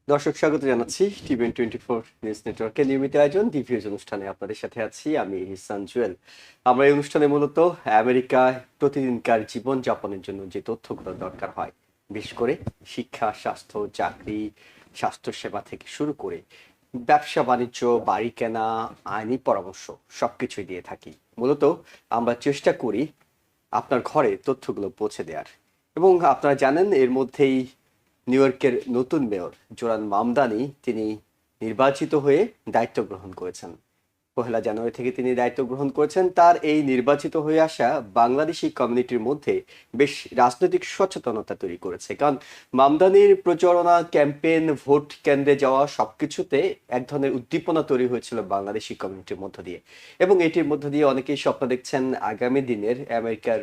দর্শক স্বাগত জানাচ্ছি টিভেন 24 নিউজ নেটওয়ার্কের নিয়মিত আয়োজন ডিভিউজ অনুষ্ঠানে আপনাদের সাথে আছি আমি ইহসান জুয়েল। আমরা এই অনুষ্ঠানে মূলত আমেরিকায় প্রতিদিনকার জীবন যাপনের জন্য যে তথ্যগুলো দরকার হয়, বিশেষ করে শিক্ষা, স্বাস্থ্য, চাকরি, স্বাস্থ্যসেবা থেকে শুরু করে ব্যবসা বাণিজ্য, বাড়ি কেনা, আইনি পরামর্শ সবকিছুই দিয়ে থাকি। মূলত আমরা চেষ্টা করি আপনার ঘরে তথ্যগুলো পৌঁছে দেওয়ার। এবং আপনারা জানেন এর মধ্যেই নিউ ইয়র্কের নতুন মেয়র জোরান মামদানি তিনি নির্বাচিত হয়ে দায়িত্ব গ্রহণ করেছেন। 1 জানুয়ারি থেকে তিনি দায়িত্ব গ্রহণ করেছেন। তার এই নির্বাচিত হয়ে আসা বাংলাদেশি কমিউনিটির মধ্যে বেশ রাজনৈতিক সচেতনতা তৈরি করেছে, কারণ মামদানির প্রচারণা, ক্যাম্পেইন, ভোট কেন্দ্রে যাওয়া সবকিছুতে এক ধরনের উদ্দীপনা তৈরি হয়েছিল বাংলাদেশি কমিউনিটির মধ্য দিয়ে। এবং এটির মধ্য দিয়ে অনেকেই স্বপ্ন দেখছেন আগামী দিনের আমেরিকার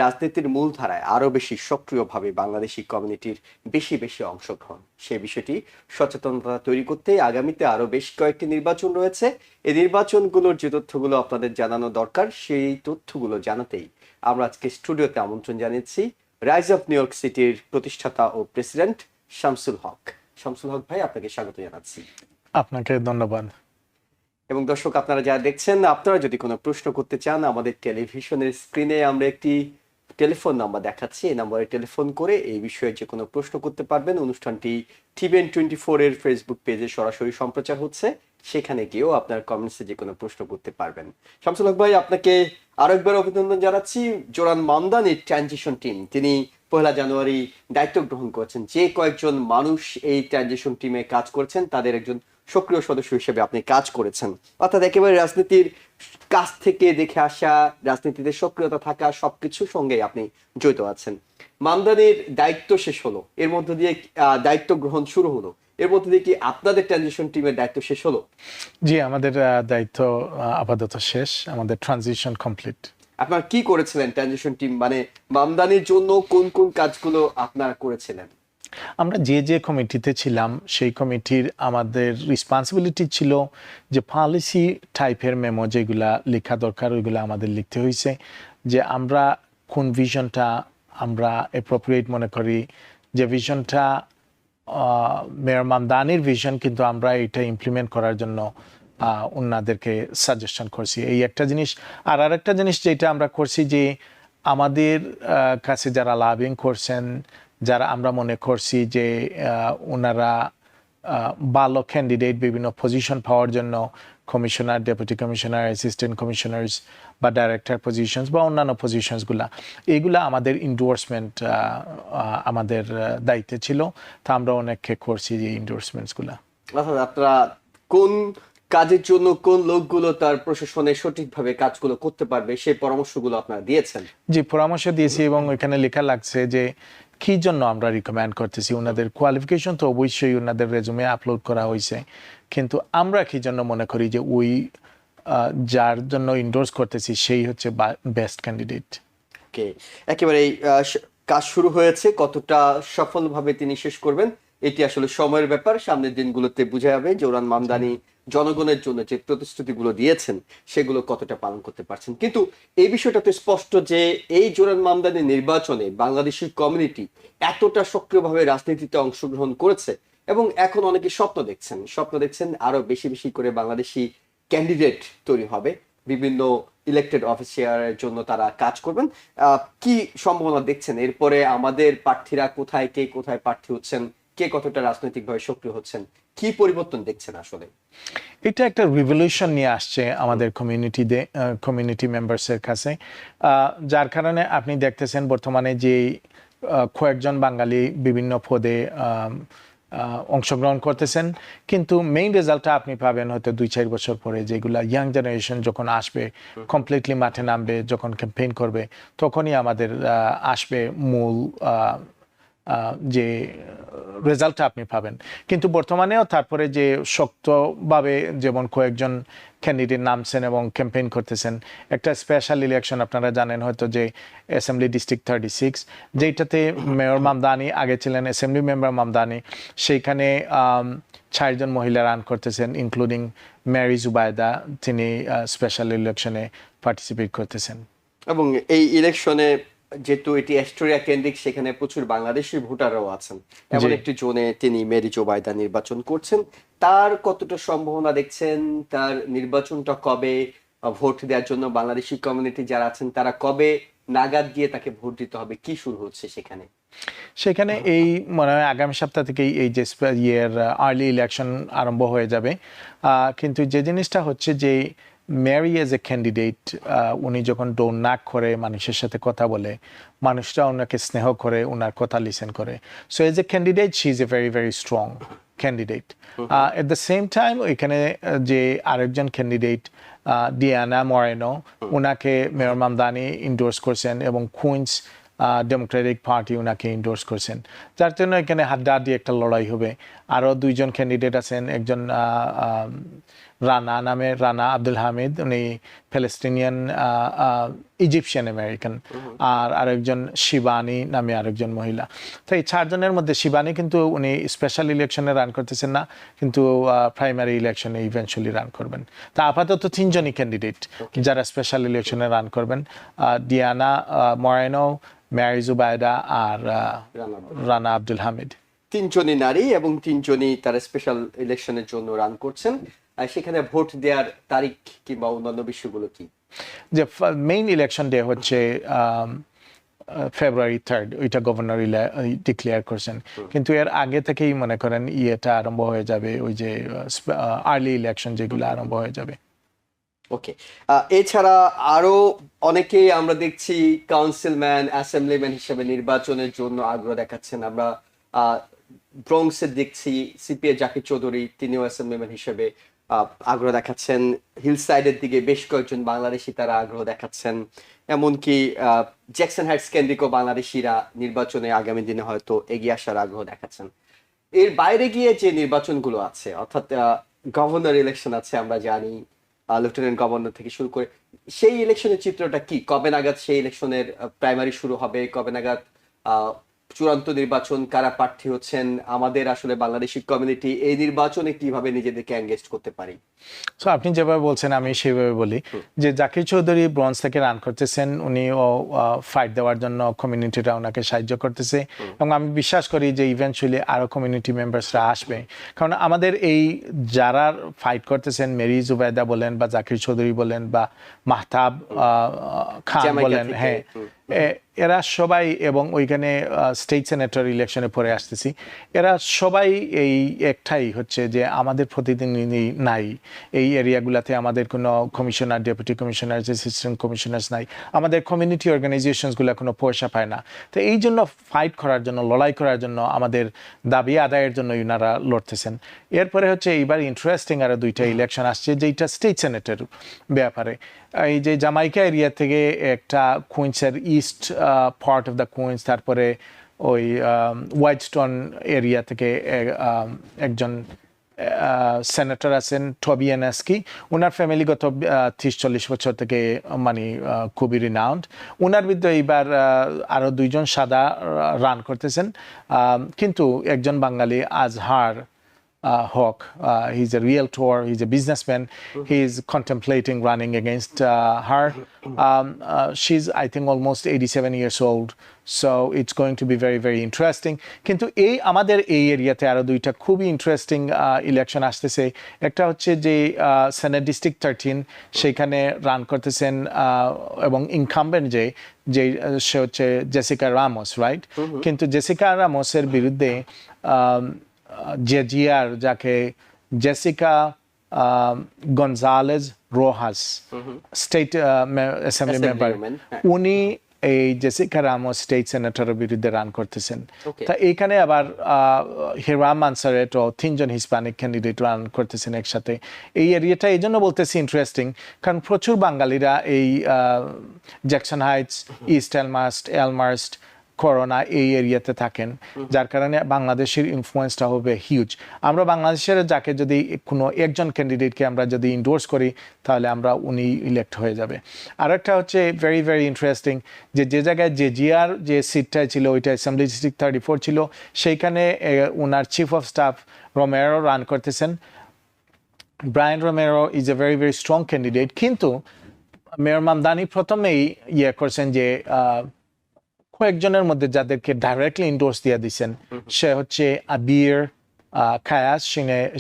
রাজনীতির মূলধারায় আরো বেশি সক্রিয়ভাবে বাংলাদেশি কমিউনিটির বেশি বেশি অংশগ্রহণ। সেই বিষয়টি সচেতনতা তৈরি করতে আগামীতে আরো বেশ কয়েকটি নির্বাচন রয়েছে। এই নির্বাচনগুলোর যে তথ্যগুলো আপনাদের জানানো দরকার, সেই তথ্যগুলো জানাতেই আমরা আজকে স্টুডিওতে আমন্ত্রণ জানিয়েছি রাইজ অফ নিউ ইয়র্ক সিটির প্রতিষ্ঠাতা ও প্রেসিডেন্ট শামসুল হক। শামসুল হক ভাই, আপনাকে স্বাগত জানাচ্ছি। আপনাকে ধন্যবাদ। এবং দর্শক, আপনারা যারা দেখছেন, আপনারা যদি কোনো প্রশ্ন করতে চান, আমাদের টেলিভিশনের স্ক্রিনে আমরা একটি টেলিফোন নাম্বার দেখাচ্ছি। এই নাম্বারে টেলিফোন করে এই বিষয়ে যে কোনো প্রশ্ন করতে পারবেন। অনুষ্ঠানটি টিভেন 24 এর ফেসবুক পেজে সরাসরি সম্প্রচার হচ্ছে, সেখানে গিয়েও আপনার কমেন্টসে যে কোনো প্রশ্ন করতে পারবেন। শামসুল হক ভাই, আপনাকে আরো একবার অভিনন্দন জানাচ্ছি। জোরান মামদানির ট্রানজিশন টিম, তিনি 1 জানুয়ারি দায়িত্ব গ্রহণ করেছেন। যে কয়েকজন মানুষ এই ট্রানজিশন টিমে কাজ করেছেন তাদের একজন সক্রিয় সদস্য হিসেবে আপনি কাজ করেছেন, অর্থাৎ একেবারে রাজনীতির কাছ থেকে দেখে আসা, রাজনীতিতে সক্রিয়তা থাকা, সবকিছুর সঙ্গে আপনি জড়িত আছেন। মামদানির দায়িত্ব শেষ হলো, এর মধ্য দিয়ে দায়িত্ব গ্রহণ শুরু হলো, এর মধ্যে দিয়ে কি আপনাদের ট্রানজিশন টিমের দায়িত্ব শেষ হলো? জি, আমাদের দায়িত্ব আপাতত শেষ, আমাদের ট্রানজিশন কমপ্লিট। আপনারা কি করেছিলেন ট্রানজিশন টিম, মানে মামদানির জন্য কোন কোন কাজগুলো আপনারা করেছিলেন? আমরা যে কমিটিতে ছিলাম সেই কমিটির আমাদের রেসপন্সিবিলিটি ছিল যে পলিসি টাইপের মেমো যেগুলা লেখা দরকার ওইগুলো আমাদের লিখতে হয়েছে, যে আমরা কোন ভিশনটা আমরা অ্যাপ্রোপ্রিয়েট মনে করি, যে ভিশনটা মেয়র মামদানির ভিশন, কিন্তু আমরা এটা ইমপ্লিমেন্ট করার জন্য ওনাদেরকে সাজেশন করছি। এই একটা জিনিস। আর আরেকটা জিনিস যেটা আমরা করছি, যে আমাদের কাছে যারা লাভিং করছেন, যারা আমরা মনে করছি যে ওনারা ভালো ক্যান্ডিডেট বিভিন্ন পজিশন পাওয়ার জন্য, commissioner, deputy commissioner, assistant commissioners বা ডাইরেক্টর পজিশনস বা অন্যান্য পজিশনসগুলা, এইগুলা আমাদের ইন্ডোর্সমেন্ট আমাদের দায়িত্বে ছিল। তা আমরা অনেককে করছি যে ইন্ডোর্সমেন্টসগুলা। অর্থাৎ আপনারা কোন কাজের জন্য কোন লোকগুলো তার প্রশাসনে সঠিকভাবে কাজগুলো করতে পারবে সেই পরামর্শগুলো আপনারা দিয়েছেন? জি, পরামর্শ দিয়েছি এবং ওইখানে লেখা লাগছে যে কি জন্য আমরা রিকমেন্ড করতেছি। ওনাদের কোয়ালিফিকেশন তো অবশ্যই ওনাদের রেজুমে আপলোড করা হয়েছে, কিন্তু আমরা কি জন্য মনে করি যে ওই যার জন্য ইন্ডোর্স করতেছি সেই হচ্ছে বেস্ট ক্যান্ডিডেট। ওকে, একেবারে কাজ শুরু হয়েছে, কতটা সফলভাবে তিনি শেষ করবেন এটি আসলে সময়ের ব্যাপার। সামনের দিনগুলোতে বোঝা যাবে জোরান মামদানি জনগণের জন্য যে প্রতিশ্রুতিগুলো দিয়েছেন সেগুলো কতটা পালন করতে পারছেন। কিন্তু এই বিষয়টা তো স্পষ্ট যে এই জোরান মামদানি নির্বাচনে বাংলাদেশি কমিউনিটি এতটা সক্রিয়ভাবে রাজনীতিতে অংশগ্রহণ করেছে এবং এখন অনেকে স্বপ্ন দেখছেন আরো বেশি বেশি করে বাংলাদেশি ক্যান্ডিডেট তৈরি হবে, বিভিন্ন ইলেক্টেড অফিসারের জন্য তারা কাজ করবেন। কি সম্ভাবনা দেখছেন এরপরে? আমাদের প্রার্থীরা কোথায়, কে কোথায় প্রার্থী হচ্ছেন, কে কতটা রাজনৈতিকভাবে সক্রিয় হচ্ছেন, কি পরিবর্তন দেখছেন আসলে? এটা একটা রিভলিউশন নিয়ে আসছে আমাদের কমিউনিটি মেম্বার্সের কাছে, যার কারণে আপনি দেখতেছেন বর্তমানে যে কয়েকজন বাঙালি বিভিন্ন পদে অংশগ্রহণ করতেছেন, কিন্তু মেইন রেজাল্টটা আপনি পাবেন হয়তো 2-4 বছর পরে, যেগুলা ইয়াং জেনারেশন যখন আসবে, কমপ্লিটলি মাঠে নামবে, যখন ক্যাম্পেইন করবে, তখনই আমাদের আসবে মূল যে রেজাল্টটা আপনি পাবেন। কিন্তু বর্তমানেও তারপরে যে শক্তভাবে যেমন কয়েকজন ক্যান্ডিডেট নামছেন এবং ক্যাম্পেইন করতেছেন, একটা স্পেশাল ইলেকশন আপনারা জানেন হয়তো, যে অ্যাসেম্বলি ডিস্ট্রিক্ট 36, যেটাতে মেয়র মামদানি আগে ছিলেন অ্যাসেম্বলি মেম্বার মামদানি, সেইখানে 4 জন মহিলা রান করতেছেন, ইনক্লুডিং ম্যারি জুবাইদা, তিনি স্পেশাল ইলেকশনে পার্টিসিপেট করতেছেন। এবং এই ইলেকশনে যেহেতু এটি অ্যাস্টোরিয়া কেন্দ্রিক, সেখানে প্রচুর বাংলাদেশি ভোটাররাও আছেন, এমন জি। একটি জোনে তিনি মেরি জোবাইদা নির্বাচন করছেন। তার কতটা সম্ভাবনা দেখছেন? তার নির্বাচনটা কবে? ভোট দেওয়ার জন্য বাংলাদেশি কমিউনিটি যারা আছেন তারা কবে নাগাদ গিয়ে তাকে ভোট দিতে হবে? কি শুরু হচ্ছে সেখানে? সেখানে এই মনে হয় আগামী সপ্তাহ থেকেই এই যে ইয়ের আর্লি ইলেকশন আরম্ভ হয়ে যাবে। কিন্তু যে জিনিসটা হচ্ছে যে মেরি এজ এ ক্যান্ডিডেট, উনি যখন ডোর নাক করে মানুষের সাথে কথা বলে, মানুষরা ওনাকে স্নেহ করে, ওনার কথা লিসেন করে। So as a candidate she is a very very strong candidate. At the same time ওইখানে যে আরেকজন ক্যান্ডিডেট ডিয়ানা মরেনো, ওনাকে মেয়র মামদানি ইন্ডোর্স করছেন এবং কুইন্স ডেমোক্রেটিক পার্টি ওনাকে ইন্ডোর্স করছেন, যার জন্য এখানে হাড্ডাহাড্ডি একটা লড়াই হবে। আরও দুইজন ক্যান্ডিডেট আছেন, একজন রানা আব্দুল হামিদ, উনি প্যালেস্টিনিয়ান ইজিপশিয়ান আমেরিকান, আর আরেকজন শিবানী নামে আরেকজন মহিলা। তো এই চারজনের মধ্যে শিবানী কিন্তু উনি স্পেশাল ইলেকশনে রান করতেছেন না, কিন্তু প্রাইমারি ইলেকশনে ইভেন্চুয়ালি রান করবেন। তা আপাতত তিনজনই ক্যান্ডিডেট যারা স্পেশাল ইলেকশনে রান করবেন, ডিয়ানা মরেনো, মেরি জুবাইদা আর রানা আব্দুল হামিদ। তিনজনই নারী এবং তিনজনই তারা স্পেশাল ইলেকশনের জন্য রান করছেন। আর সেখানে ভোট দেওয়ার তারিখ কিংবা অন্যান্য বিষয়গুলো কি? যে মেইন ইলেকশন ডে হচ্ছে ফেব্রুয়ারি 3, ওইটা গভর্নর ডিক্লেয়ার করছেন, কিন্তু এর আগে থেকেই মনে করেন ইয়েটা আরম্ভ হয়ে যাবে, ওই যে আর্লি ইলেকশন যেগুলো আরম্ভ হয়ে যাবে। ওকে, এছাড়া আরো অনেকেই আমরা দেখছি কাউন্সিলম্যান, অ্যাসেম্বলিম্যান হিসেবে নির্বাচনের জন্য আগ্রহ দেখাচ্ছেন। আমরা ব্রঙ্কসে দেখছি সিপিএ জাকির চৌধুরী, তিনিও অ্যাসেম্বলিম্যান হিসেবে আগ্রহ দেখাচ্ছেন। হিলসাইডের দিকে বেশ কয়েকজন বাংলাদেশি তারা আগ্রহ দেখাচ্ছেন। এমনকি জ্যাকসন হাইটস কেন্দ্রিক বাংলাদেশিরা নির্বাচনে আগামী দিনে হয়তো এগিয়ে আসার আগ্রহ দেখাচ্ছেন। এর বাইরে গিয়ে যে নির্বাচনগুলো আছে, অর্থাৎ গভর্নর ইলেকশন আছে, আমরা জানি লেফটেন্যান্ট গভর্নর থেকে শুরু করে, সেই ইলেকশনের চিত্রটা কি? কবে নাগাদ সেই ইলেকশনের প্রাইমারি শুরু হবে? কবে নাগাদ চূড়ান্ত নির্বাচন? কারা প্রার্থী হচ্ছেন? আমাদের আসলে বাংলাদেশি কমিউনিটি এই নির্বাচনে কিভাবে নিজেদেরকে এঙ্গেজ করতে পারি? সো আপনি যেভাবে বলছেন আমি সেভাবে বলি যে জাকির চৌধুরী ব্রঞ্জ থেকে রান করতেছেন, উনিও ফাইট দেওয়ার জন্য কমিউনিটিরা ওনাকে সাহায্য করতেছে, এবং আমি বিশ্বাস করি যে ইভেন্চুয়ালি আরও কমিউনিটি মেম্বার্সরা আসবে। কারণ আমাদের এই যারা ফাইট করতেছেন, মেরি জুবাইদা বলেন বা জাকির চৌধুরী বলেন বা মাহতাব খান বলেন, হ্যাঁ, এরা সবাই, এবং ওইখানে স্টেট সেনেটর ইলেকশনে পরে আসতেছি, এরা সবাই এই একটাই হচ্ছে যে আমাদের প্রতিনিধি নাই এই এরিয়াগুলোতে, আমাদের কোনো commissioner, deputy commissioner, assistant commissioners নাই, আমাদের কমিউনিটি অর্গানাইজেশনসগুলো কোনো পয়সা পায় না। তো এই জন্য ফাইট করার জন্য, লড়াই করার জন্য, আমাদের দাবি আদায়ের জন্য ইনারা লড়তেছেন। এরপরে হচ্ছে এইবার ইন্টারেস্টিং আরও দুইটা ইলেকশন আসছে, যেটা স্টেট সেনেটের ব্যাপারে। এই যে জামাইকা এরিয়া থেকে একটা কুইন্সের east part of the Queens, তারপরে ওই হোয়াইটস্টোন এরিয়া থেকে একজন সেনেটর আছেন টবিয়ানাস্কি, ওনার ফ্যামিলি গত 30-40 বছর থেকে মানে খুবই রিনাউন্ড। ওনার বিরুদ্ধে এইবার আরও দুইজন সাদা রান করতেছেন, কিন্তু একজন বাঙালি আজহার Hawk. He's a realtor, he's a businessman. He's contemplating running against her. She's, I think, almost 87 years old. So it's going to be very, very interesting. কিন্তু এই আমাদের এই এরিয়াতে আরও দুইটা খুবই ইন্টারেস্টিং ইলেকশন আসতেছে। একটা হচ্ছে যে সেনেট ডিস্ট্রিক্ট 13, সেইখানে রান করতেছেন এবং ইনকামবেন্ট যে সে হচ্ছে জেসিকা রামোস, রাইট? কিন্তু জেসিকা রামোসের বিরুদ্ধে জেজিয়ার, যাকে Jessica Gonzalez Rojas, state assembly member, উনি এই জেসিকা রামোস স্টেট সেনেটরের বিরুদ্ধে রান করতেছেন। তা এইখানে আবার হিরাম আনসারেট ও 3 জন হিসপ্যানিক ক্যান্ডিডেট রান করতেছেন একসাথে। এই এরিয়াটা এই জন্য বলতেছি ইন্টারেস্টিং, কারণ প্রচুর বাঙালিরা এই জ্যাকসন হাইটস, ইস্ট এলমার্স্ট, করোনা এই এরিয়াতে থাকেন, যার কারণে বাংলাদেশের ইনফ্লুয়েন্সটা হবে হিউজ। আমরা বাংলাদেশের যাকে যদি কোনো একজন ক্যান্ডিডেটকে আমরা যদি ইন্ডোর্স করি, তাহলে আমরা উনি ইলেক্ট হয়ে যাবে। আর একটা হচ্ছে ভেরি ভেরি ইন্টারেস্টিং, যে জায়গায় জেজিআর যে সিটটা ছিল ওইটা অ্যাসেম্বলি ডিস্ট্রিক্ট 34 ছিল, সেইখানে ওনার chief of staff Romero run করতেছেন। Brian Romero is a very very strong candidate, কিন্তু মেয়র মামদানি প্রথমেই করছেন যে কয়েকজনের মধ্যে যাদেরকে ডাইরেক্টলি ইন্ডোর্স দিয়ে দিচ্ছেন সে হচ্ছে Aber Kawas,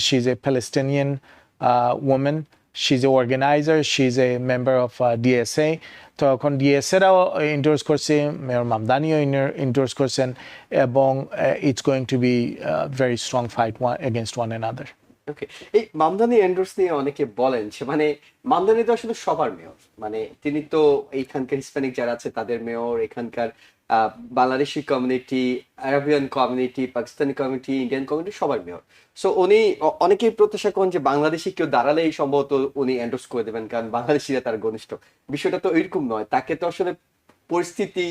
she is a Palestinian woman. She's an organizer. She's a member of DSA. তখন ডিএসএরাও ইন্ডোর্স করছে, মেয়র মামদানিও ইন্ডোর্স করছেন, এবং it's going to be very strong fight against one another. Okay, এই মামদানি এন্ডোর্স নিয়ে অনেকে বলেন সে মানে মামদানি তো আসলে সবার মেয়র, মানে তিনি তো এইখানকার হিসপ্যানিক যারা আছে তাদের মেয়র, এখানকার Bangladeshi community, Arabian community, Pakistani community, Indian community সবার মেয়র। সো উনি অনেকেই প্রত্যাশা করেন যে বাংলাদেশি কেউ দাঁড়ালেই সম্ভবত উনি এন্ডোর্স করে দেবেন, কারণ বাংলাদেশিরা তার ঘনিষ্ঠ। বিষয়টা তো এরকম নয়, তাকে তো আসলে পরিস্থিতি,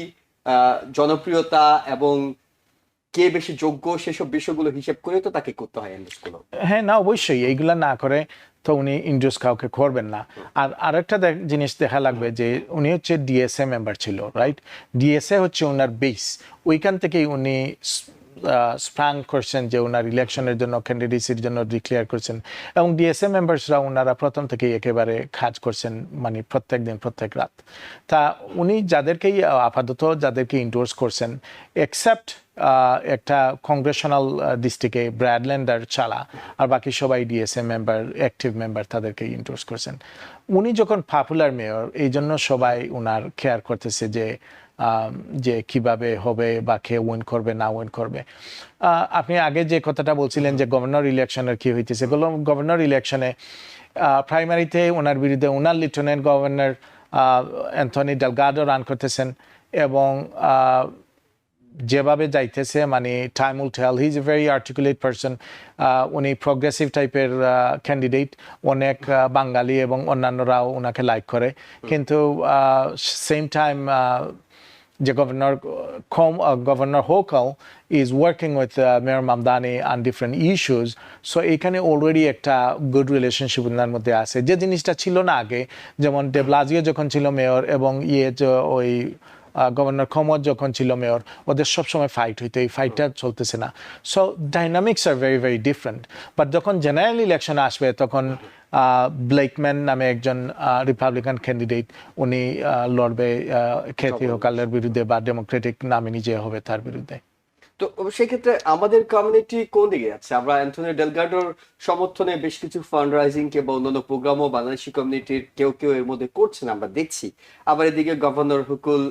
জনপ্রিয়তা এবং কে বেশি যোগ্য সেসব বিষয়গুলো হিসেব করে তো তাকে করতে হয় এন্ডোর্স গুলো। হ্যাঁ, না অবশ্যই এইগুলা না করে তো উনি ইন্ডোর্স কাউকে করবেন না। আর আরেকটা জিনিস দেখা লাগবে যে উনি হচ্ছে ডিএসএ মেম্বার ছিল, রাইট? ডিএসএ হচ্ছে ওনার বেস, ওইখান থেকেই উনি স্প্রাং করছেন যে ওনার ইলেকশনের জন্য, ক্যান্ডিডেসির জন্য ডিক্লেয়ার করছেন, এবং ডিএসএ মেম্বার্সরা ওনারা প্রথম থেকেই একেবারে কাজ করছেন, মানে প্রত্যেক দিন প্রত্যেক রাত। তা উনি যাদেরকেই আপাতত যাদেরকে ইন্ডোর্স করছেন, এক্সেপ্ট একটা কংগ্রেশনাল ডিস্ট্রিক্টে ব্র্যাডল্যান্ডার ছাড়া আর বাকি সবাই ডিএসএ মেম্বার, অ্যাক্টিভ মেম্বার, তাদেরকে ইন্ডোর্স করছেন। উনি যখন পপুলার মেয়র, এই জন্য সবাই ওনার কেয়ার করতেছে যে কিভাবে হবে বা কে উইন করবে না উইন করবে। আপনি আগে যে কথাটা বলছিলেন যে গভর্নর ইলেকশনের কি হইতেছে, গভর্নর ইলেকশনে প্রাইমারিতে ওনার বিরুদ্ধে ওনার lieutenant governor Anthony Delgado run করতেছেন, এবং যেভাবে যাইতেছে মানে time will tell, he is a very articulate person. উনি প্রগ্রেসিভ টাইপের ক্যান্ডিডেট, অনেক বাঙালি এবং অন্যান্যরাও ওনাকে লাইক করে, কিন্তু সেম টাইম যে governor Hochul is working with Mayor Mamdani on different issues. So এখানে অলরেডি একটা গুড রিলেশনশিপ ওনার মধ্যে আছে, যে জিনিসটা ছিল না আগে। যেমন ডে ব্লাজিও যখন ছিল মেয়র এবং ওই গভর্নর খমদ যখন ছিল মেয়র, ওদের সবসময় ফাইট হইতো, এই ফাইটটা চলতেছে না। So dynamics are very very different. But যখন জেনারেল ইলেকশন আসবে তখন ব্লেকম্যান নামে একজন রিপাবলিকান ক্যান্ডিডেট, উনি লড়বে খ্যাতি হোকালের বিরুদ্ধে, বা ডেমোক্রেটিক নামিনি যে হবে তার বিরুদ্ধে। তো সেক্ষেত্রে আমাদের কমিউনিটি কোন দিকে যাচ্ছে? আমরা অ্যান্থনি ডেলগাডোর সমর্থনে বেশ কিছু ফান্ড রাইজিং কিংবা অন্যান্য প্রোগ্রামও বাংলাদেশি কমিউনিটির কেউ কেউ এর মধ্যে করছেন, আমরা দেখছি। আবার এদিকে গভর্নর হুকুল,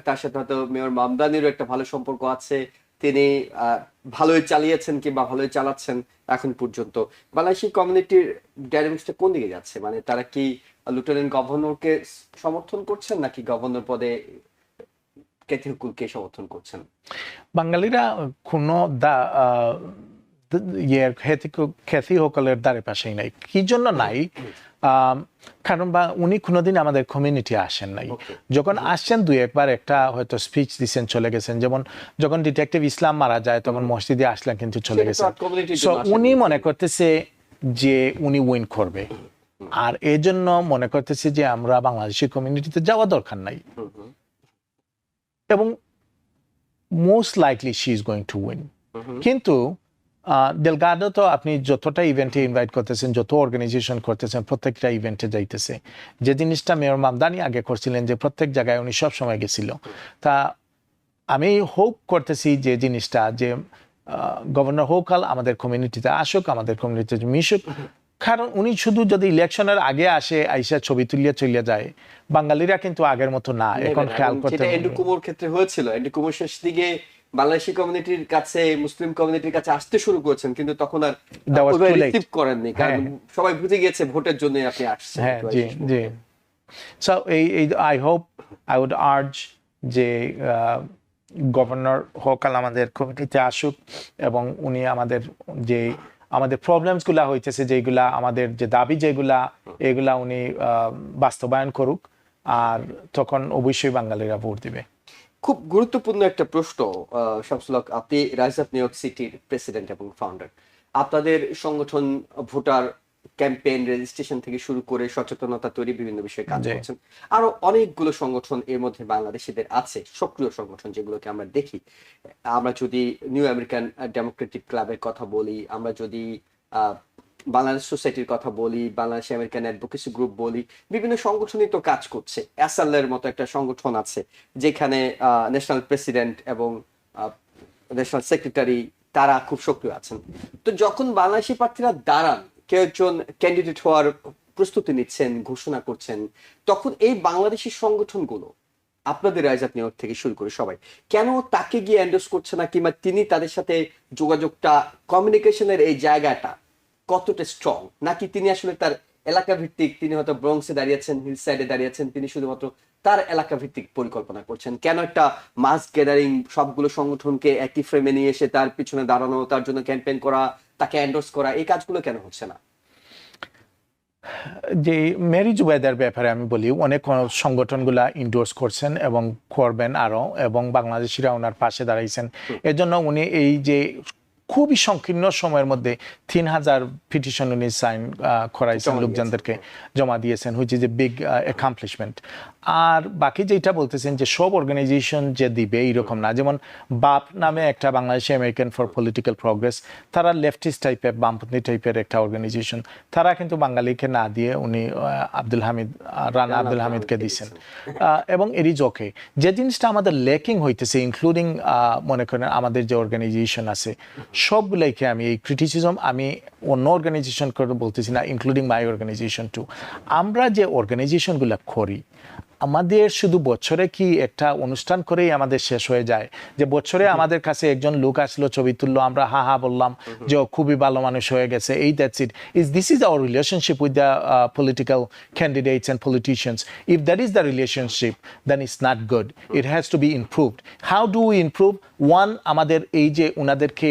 তার সাথে হয়তো মেয়র মামদানিরও একটা ভালো সম্পর্ক আছে, তিনি ভালোই চালিয়েছেন কিংবা ভালোই চালাচ্ছেন এখন পর্যন্ত। বাংলাদেশি কমিউনিটির ডাইনামিক্সটা কোন দিকে যাচ্ছে? মানে তারা কি লেফটেন্যান্ট গভর্নরকে সমর্থন করছেন, নাকি গভর্নর পদে খ্যাতি হুকুলকে সমর্থন করছেন? বাঙালিরা কোনো খ্যাতি হোকালের দ্বারে পাশেই নাই। কি জন্য নাই? কারণ উনি কোনোদিন আমাদের কমিউনিটি আসেন নাই। যখন আসছেন দুই একবার একটা হয়তো স্পিচ দিচ্ছেন, চলে গেছেন। যেমন যখন ডিটেকটিভ ইসলাম মারা যায় তখন মসজিদে আসলেন কিন্তু চলে গেছেন। সো উনি মনে করতেছে যে উনি উইন করবে, আর এই জন্য মনে করতেছে যে আমরা বাংলাদেশি কমিউনিটিতে যাওয়া দরকার নাই, এবং most likely she is going to win. কিন্তু ডেলগাডো তো আপনি যতটা ইভেন্টে ইনভাইট করতেছেন, যত অর্গানাইজেশন করতেছেন, প্রত্যেকটা ইভেন্টে যাইতেছে। যে জিনিসটা মেয়র মামদানি আগে করছিলেন, যে প্রত্যেক জায়গায় উনি সব সময় গেছিল। তা আমি হোপ করতেছি যে জিনিসটা, যে গভর্নর হোকাল আমাদের কমিউনিটিতে আসুক, আমাদের কমিউনিটিতে মিশুক। কারণ উনি শুধু যদি ইলেকশনের আগে আসে, আইসা ছবি তুলিয়া চলিয়া যায়, বাঙালিরা কিন্তু আগের মতো না এখন খেয়াল করতে। এন্ডু কুমোর ক্ষেত্রে হয়েছিল, এন্ডু কুমোর শেষ দিকে বাংলাদেশি কমিউনিটির কাছে, মুসলিম কমিউনিটির কাছে আসতে শুরু করেছেন, কিন্তু তখন আর রিসিভ করেননি, কারণ সবাই বুঝে গেছে ভোটের জন্য আপনি আসছেন। হ্যাঁ, জি জি। So I hope, I would urge যে গভর্নর হোকাল আমাদের কমিটিতে আসুক, এবং উনি আমাদের প্রবলেমস গুলা হইতেছে, যেগুলা আমাদের যে দাবি যেগুলা, এগুলা উনি বাস্তবায়ন করুক, আর তখন অবশ্যই বাঙালিরা ভোট দিবে। খুব গুরুত্বপূর্ণ একটা প্রশ্ন শামসুল হক, আপনি রাইজ অফ নিউ ইয়র্ক সিটির প্রেসিডেন্ট এবং ফাউন্ডার। আপনাদের সংগঠন ভোটার ক্যাম্পেইন, রেজিস্ট্রেশন থেকে শুরু করে সচেতনতা তৈরি বিভিন্ন বিষয়ে কাজ করছেন। আরো অনেকগুলো সংগঠন এর মধ্যে বাংলাদেশিদের আছে, সক্রিয় সংগঠন যেগুলোকে আমরা দেখি। আমরা যদি নিউ আমেরিকান ডেমোক্রেটিক ক্লাবের কথা বলি, আমরা যদি বাংলাদেশ সোসাইটির কথা বলি, বাংলাদেশ আমেরিকান অ্যাডভোকেসি গ্রুপ বলি, বিভিন্ন সংগঠনই তো কাজ করছে। এসএল এর মতো একটা সংগঠন আছে যেখানে ন্যাশনাল প্রেসিডেন্ট এবং ন্যাশনাল সেক্রেটারি তারা খুব সক্রিয় আছেন। তো যখন বাংলাদেশি প্রার্থীরা দাঁড়ান, কেউ একজন ক্যান্ডিডেট হওয়ার প্রস্তুতি নিচ্ছেন, ঘোষণা করছেন, তখন এই বাংলাদেশি সংগঠনগুলো আপনাদের আইজাত নিউ ইয়র্ক থেকে শুরু করে সবাই কেন তাকে গিয়ে এন্ডোর্স করছে না, কিংবা তিনি তাদের সাথে যোগাযোগটা, কমিউনিকেশনের এই জায়গাটা কতটা স্ট্রং, নাকি তিনি আসলে তার এলাকা ভিত্তিক, তিনি হয়তো ব্রঙ্কসে দাঁড়িয়েছেন, হিল সাইডে দাঁড়িয়েছেন, তিনি শুধুমাত্র তার এলাকা ভিত্তিক পরিকল্পনা করছেন? কেন একটা মাস গ্যাদারিং, সবগুলো সংগঠনকে একই ফ্রেমে নিয়ে এসে তার পিছনে দাঁড়ানো, তার জন্য ক্যাম্পেইন করা, তাকে এন্ডোর্স করা, এই কাজগুলো কেন হচ্ছে না? যে মেরি জুবাইদার ব্যাপারে আমি বলি, অনেক সংগঠনগুলা ইন্ডোর্স করছেন এবং করবেন আরো, এবং বাংলাদেশিরা ওনার পাশে দাঁড়াইছেন। এজন্য উনি এই যে খুবই সংকীর্ণ সময়ের মধ্যে 3,000 পিটিশন উনি সাইন করাইছেন, লোকজনদেরকে জমা দিয়েছেন, which is a big accomplishment. আর বাকি যেটা বলতেছেন যে সব অর্গানাইজেশন যে দিবে এরকম না। যেমন বাপ নামে একটা Bangladeshi American for political progress, তারা লেফটিস্ট টাইপের, বামপন্থী টাইপের একটা অর্গানাইজেশন, তারা কিন্তু বাঙালিকে না দিয়ে উনি আব্দুল হামিদ, রানা আব্দুল হামিদকে দিয়েছেন। এবং এরই জকে যে জিনিসটা আমাদের লেকিং হইতেছে, ইনক্লুডিং মনে করেন আমাদের যে অর্গানাইজেশন আছে সবগুলাইকে আমি এই ক্রিটিসিজম আমি অন্য অর্গানাইজেশন করে বলতেছি না, ইনক্লুডিং মাই অর্গানাইজেশন টু। আমরা যে অর্গানাইজেশনগুলো করি, আমাদের শুধু বছরে কি একটা অনুষ্ঠান করেই আমাদের শেষ হয়ে যায়, যে বছরে আমাদের কাছে একজন লোক আসলো, ছবি তুললো, আমরা হা হা বললাম যে খুবই ভালো মানুষ হয়ে গেছে, এই that's it? This is our relationship with the political candidates and politicians? If that is the relationship, then it's not good, it has to be improved. How do we improve? One, আমাদের এই যে ওনাদেরকে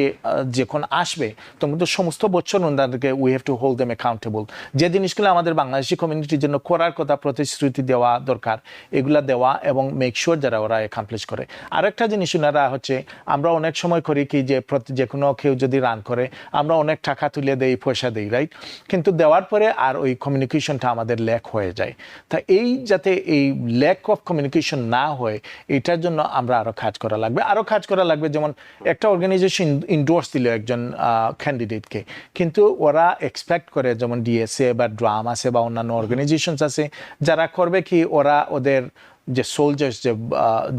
যখন আসবে তখন তো সমস্ত বছর ওনাদেরকে we have to hold them accountable. যে জিনিসগুলো আমাদের বাংলাদেশি কমিউনিটির জন্য করার কথা, প্রতিশ্রুতি দেওয়া দরকার, এগুলা দেওয়া এবং মেক শিওর যারা ওরা অ্যাকমপ্লিশ করে। আরেকটা জিনিস ওনারা হচ্ছে, আমরা অনেক সময় করি কি যে কোনো কেউ যদি রান করে আমরা অনেক টাকা তুলে দেই, পয়সা দেই, রাইট? কিন্তু দেওয়ার পরে আর ওই কমিউনিকেশনটা আমাদের ল্যাক হয়ে যায়। তা এই যাতে এই ল্যাক অফ কমিউনিকেশন না হয়, এটার জন্য আমরা আরো কাজ করা লাগবে, আরো কাজ করা লাগবে। যেমন একটা অর্গানাইজেশন ইন্ডোর্স দিল একজন ক্যান্ডিডেটকে, কিন্তু ওরা এক্সপেক্ট করে, যেমন ডিএসএ বা ড্রাম আছে বা অন্যান্য অর্গানাইজেশনস আছে, যারা করবে কি ওরা ওদের যে সোলজার্স যে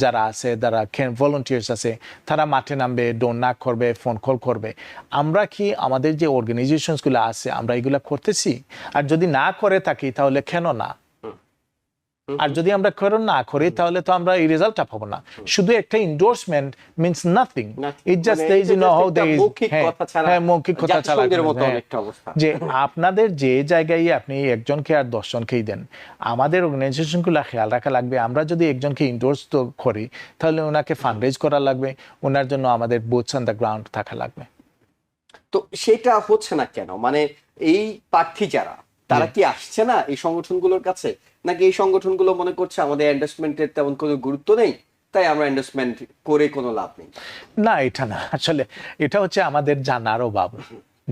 যারা আছে, যারা ভলান্টিয়ার্স আছে, তারা মাঠে নামবে, ডোনাক করবে, ফোন কল করবে। আমরা কি আমাদের যে অর্গানাইজেশনসগুলো আছে আমরা এগুলো করতেছি? আর যদি না করে থাকি তাহলে কেন না? আর যদি আমরা না করি তাহলে তো আমরা এই রেজাল্টটা পাবো না। শুধু একটা endorsement means nothing, it just there is no how there is মৌখিক কথা ছাড়া যে আপনাদের যে জায়গায় আপনি একজনকে আর 10 জনকেই দেন, আমাদের অর্গানাইজেশনগুলো খেয়াল রাখা লাগবে। আমরা যদি একজনকে ইন্ডোর্স তো করি তাহলে ওনাকে ফান্ড রেজ করা লাগবে, ওনার জন্য আমাদের বুথস অন দ্য গ্রাউন্ড থাকা লাগবে। তো সেটা হচ্ছে না কেন? মানে এই প্রার্থী যারা, তারা কি আসছে না এই সংগঠনগুলোর কাছে, নাকি এই সংগঠনগুলো মনে করছে আমাদের এন্ডোর্সমেন্টের তেমন কোনো গুরুত্ব নেই, তাই আমরা এন্ডোর্সমেন্ট করে কোনো লাভ নেই? না, এটা না, আসলে এটা হচ্ছে আমাদের জানার অভাব।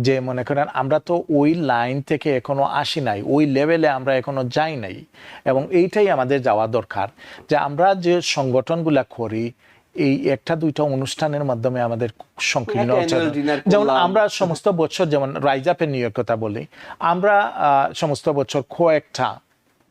যে মনে করেন আমরা তো ওই লাইন থেকে এখনো আসি নাই, ওই লেভেলে আমরা এখনো যাই নাই, এবং এইটাই আমাদের যাওয়া দরকার। যে আমরা যে সংগঠনগুলা করি, এই একটা দুইটা অনুষ্ঠানের মাধ্যমে আমাদের সংকীর্ণ, যেমন আমরা সমস্ত বছর, যেমন rise up in new York কথা বলি, আমরা সমস্ত বছর কয়েকটা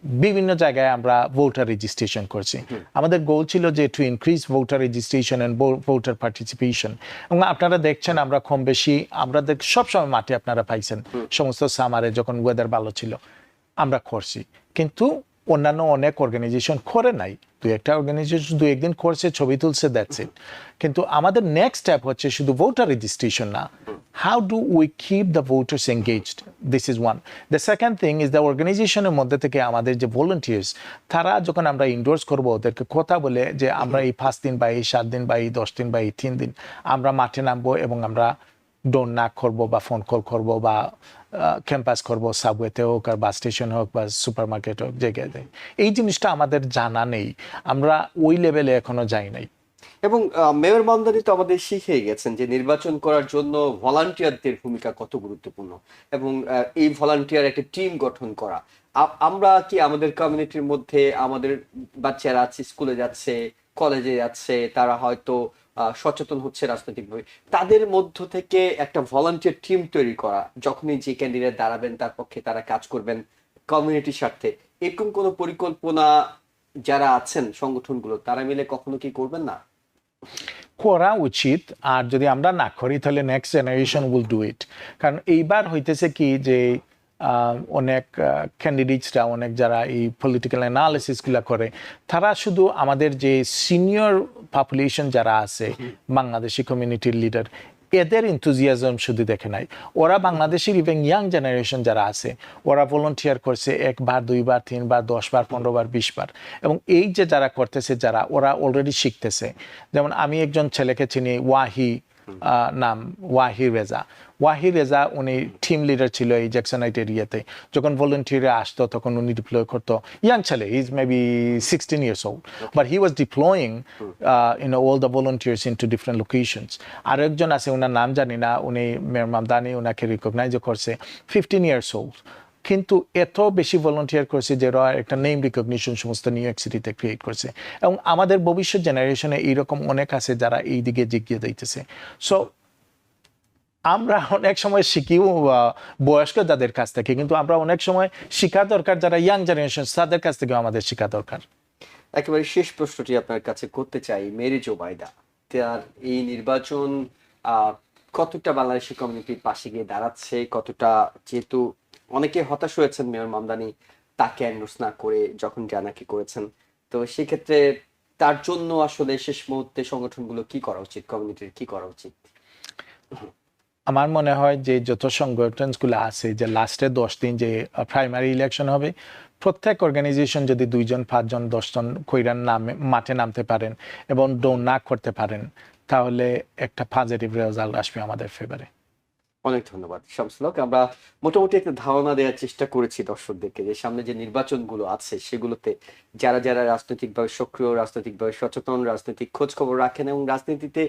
বিভিন্ন জায়গায় আমরা ভোটার রেজিস্ট্রেশন করছি। আমাদের গোল ছিল যে to increase voter registration and voter participation. এবং আপনারা দেখছেন আমরা কম বেশি, আমরা সবসময় মাঠে আপনারা পাইছেন, সমস্ত সামারে যখন ওয়েদার ভালো ছিল আমরা করছি। কিন্তু অন্যান্য অনেক অর্গানাইজেশন করে নাই, দুই একটা অর্গানাইজেশন দুই একদিন করছে, ছবি তুলছে, দ্যাটস ইট। কিন্তু আমাদের নেক্সট স্টেপ হচ্ছে শুধু ভোটার রেজিস্ট্রেশন না, how do we keep the voters engaged? This is one. The second thing is the organizationের মধ্যে থেকে আমাদের যে volunteers, তারা যখন আমরা ইন্ডোর্স করবো ওদেরকে কথা বলে যে আমরা এই 5 দিন বা এই 7 দিন বা এই 10 দিন বা এই 3 দিন আমরা মাঠে নামবো এবং আমরা ডোর নাক করবো বা ফোন কল করবো বা ক্যাম্পাস করবো, সাবওয়েতে হোক আর বাস স্টেশন হোক বা সুপার মার্কেট হোক, জায়গায়। এই জিনিসটা আমাদের জানা নেই, আমরা ওই লেভেলে এখনো যাই নাই। এবং মেয়র মামদানি তো আমাদের শিখিয়ে গেছেন যে নির্বাচন করার জন্য ভলান্টিয়ারদের ভূমিকা কত গুরুত্বপূর্ণ, এবং এই ভলান্টিয়ার একটা টিম গঠন করা। আমরা কি আমাদের কমিউনিটির মধ্যে আমাদের বাচ্চারা আছে, স্কুলে যাচ্ছে, কলেজে যাচ্ছে, তারা হয়তো সচেতন হচ্ছে রাজনৈতিকভাবে, তাদের মধ্য থেকে একটা ভলান্টিয়ার টিম তৈরি করা, যখনই যে ক্যান্ডিডেট দাঁড়াবেন তার পক্ষে তারা কাজ করবেন কমিউনিটির স্বার্থে, এরকম কোনো পরিকল্পনা যারা আছেন সংগঠনগুলো তারা মিলে কখনো কি করবেন না? করা উচিত। আর যদি আমরা না করি তাহলে next generation will do it. কারণ এইবার হইতেছে কি যে অনেক ক্যান্ডিডেটসরা, অনেক যারা এই পলিটিক্যাল অ্যানালিসিসগুলো করে, তারা শুধু আমাদের যে সিনিয়র পপুলেশন যারা আছে, বাংলাদেশি কমিউনিটির লিডার, এদের ইনথুজিয়াজম শুধু দেখে নাই, ওরা বাংলাদেশের ইভেন ইয়াং জেনারেশন যারা আছে ওরা ভলান্টিয়ার করছে 1 বার 2 বার 3 বার 10 বার 15 বার 20 বার। এবং এই যে যারা করতেছে, যারা ওরা অলরেডি শিখতেছে। যেমন আমি একজন ছেলেকে চিনি, নাম ওয়াহি রেজা। ওয়াহি রেজা উনি টিম লিডার ছিল এই জ্যাকসনাইট এরিয়াতে। যখন ভলান্টিয়ারে আসতো তখন উনি ডিপ্লয় করতো। ইয়াং ছেলে, he is maybe 16 years old, but he was deploying all the volunteers into different locations. আর একজন আছে, ওনার নাম জানি না, উনি মেয়র মামদানি ওনাকে রিকগনাইজ করছে, 15 years old, কিন্তু এত বেশি ভলান্টিয়ার করছে যে ওরা একটা নেম রিকগনিশন সমস্ত নিউ ইয়র্ক সিটিতে ক্রিয়েট করছে। এবং আমাদের ভবিষ্যৎ জেনারেশনে এইরকম অনেক আছে যারা এই দিকে জিগিয়ে দিতেছে। সো আমরা অনেক সময় শিখি বয়স্ক যাদের কাছ থেকে, কিন্তু আমরা অনেক সময় শিখা দরকার যারা ইয়াং জেনারেশন, তাদের কাছ থেকেও আমাদের শিখা দরকার। একেবারে শেষ প্রশ্নটি আপনার কাছে করতে চাই, মেরি জোবাইদা তার এই নির্বাচন কতটা বাংলাদেশি কমিউনিটির পাশে গিয়ে দাঁড়াচ্ছে, কতটা, যেহেতু অনেকে হতাশ হয়েছেন মেয়র মামদানি তাকে এন্ডোর্স না করে যখন জানাকি করেছেন, তো সেক্ষেত্রে তার জন্য আসলে শেষ মুহূর্তে সংগঠনগুলো কি করা উচিত, কমিউনিটির কি করা উচিত? আমার মনে হয় যে যত সংগঠনগুলো আছে, যে লাস্টে 10 দিন যে প্রাইমারি ইলেকশন হবে, প্রত্যেক অর্গানাইজেশন যদি 2 জন 5 জন 10 জন কইরান নামে মাঠে নামতে পারেন এবং ডোন না করতে পারেন, তাহলে একটা পজিটিভ রেজাল্ট আসবে আমাদের ফেভারে। অনেক ধন্যবাদ শামসুল হক। আমরা মোটামুটি একটা ধারণা দেওয়ার চেষ্টা করেছি দর্শকদেরকে যে সামনে যে নির্বাচনগুলো আছে সেগুলোতে যারা যারা রাজনৈতিকভাবে সক্রিয়, রাজনৈতিকভাবে সচেতন, রাজনৈতিক খোঁজ খবর রাখেন এবং রাজনীতিতে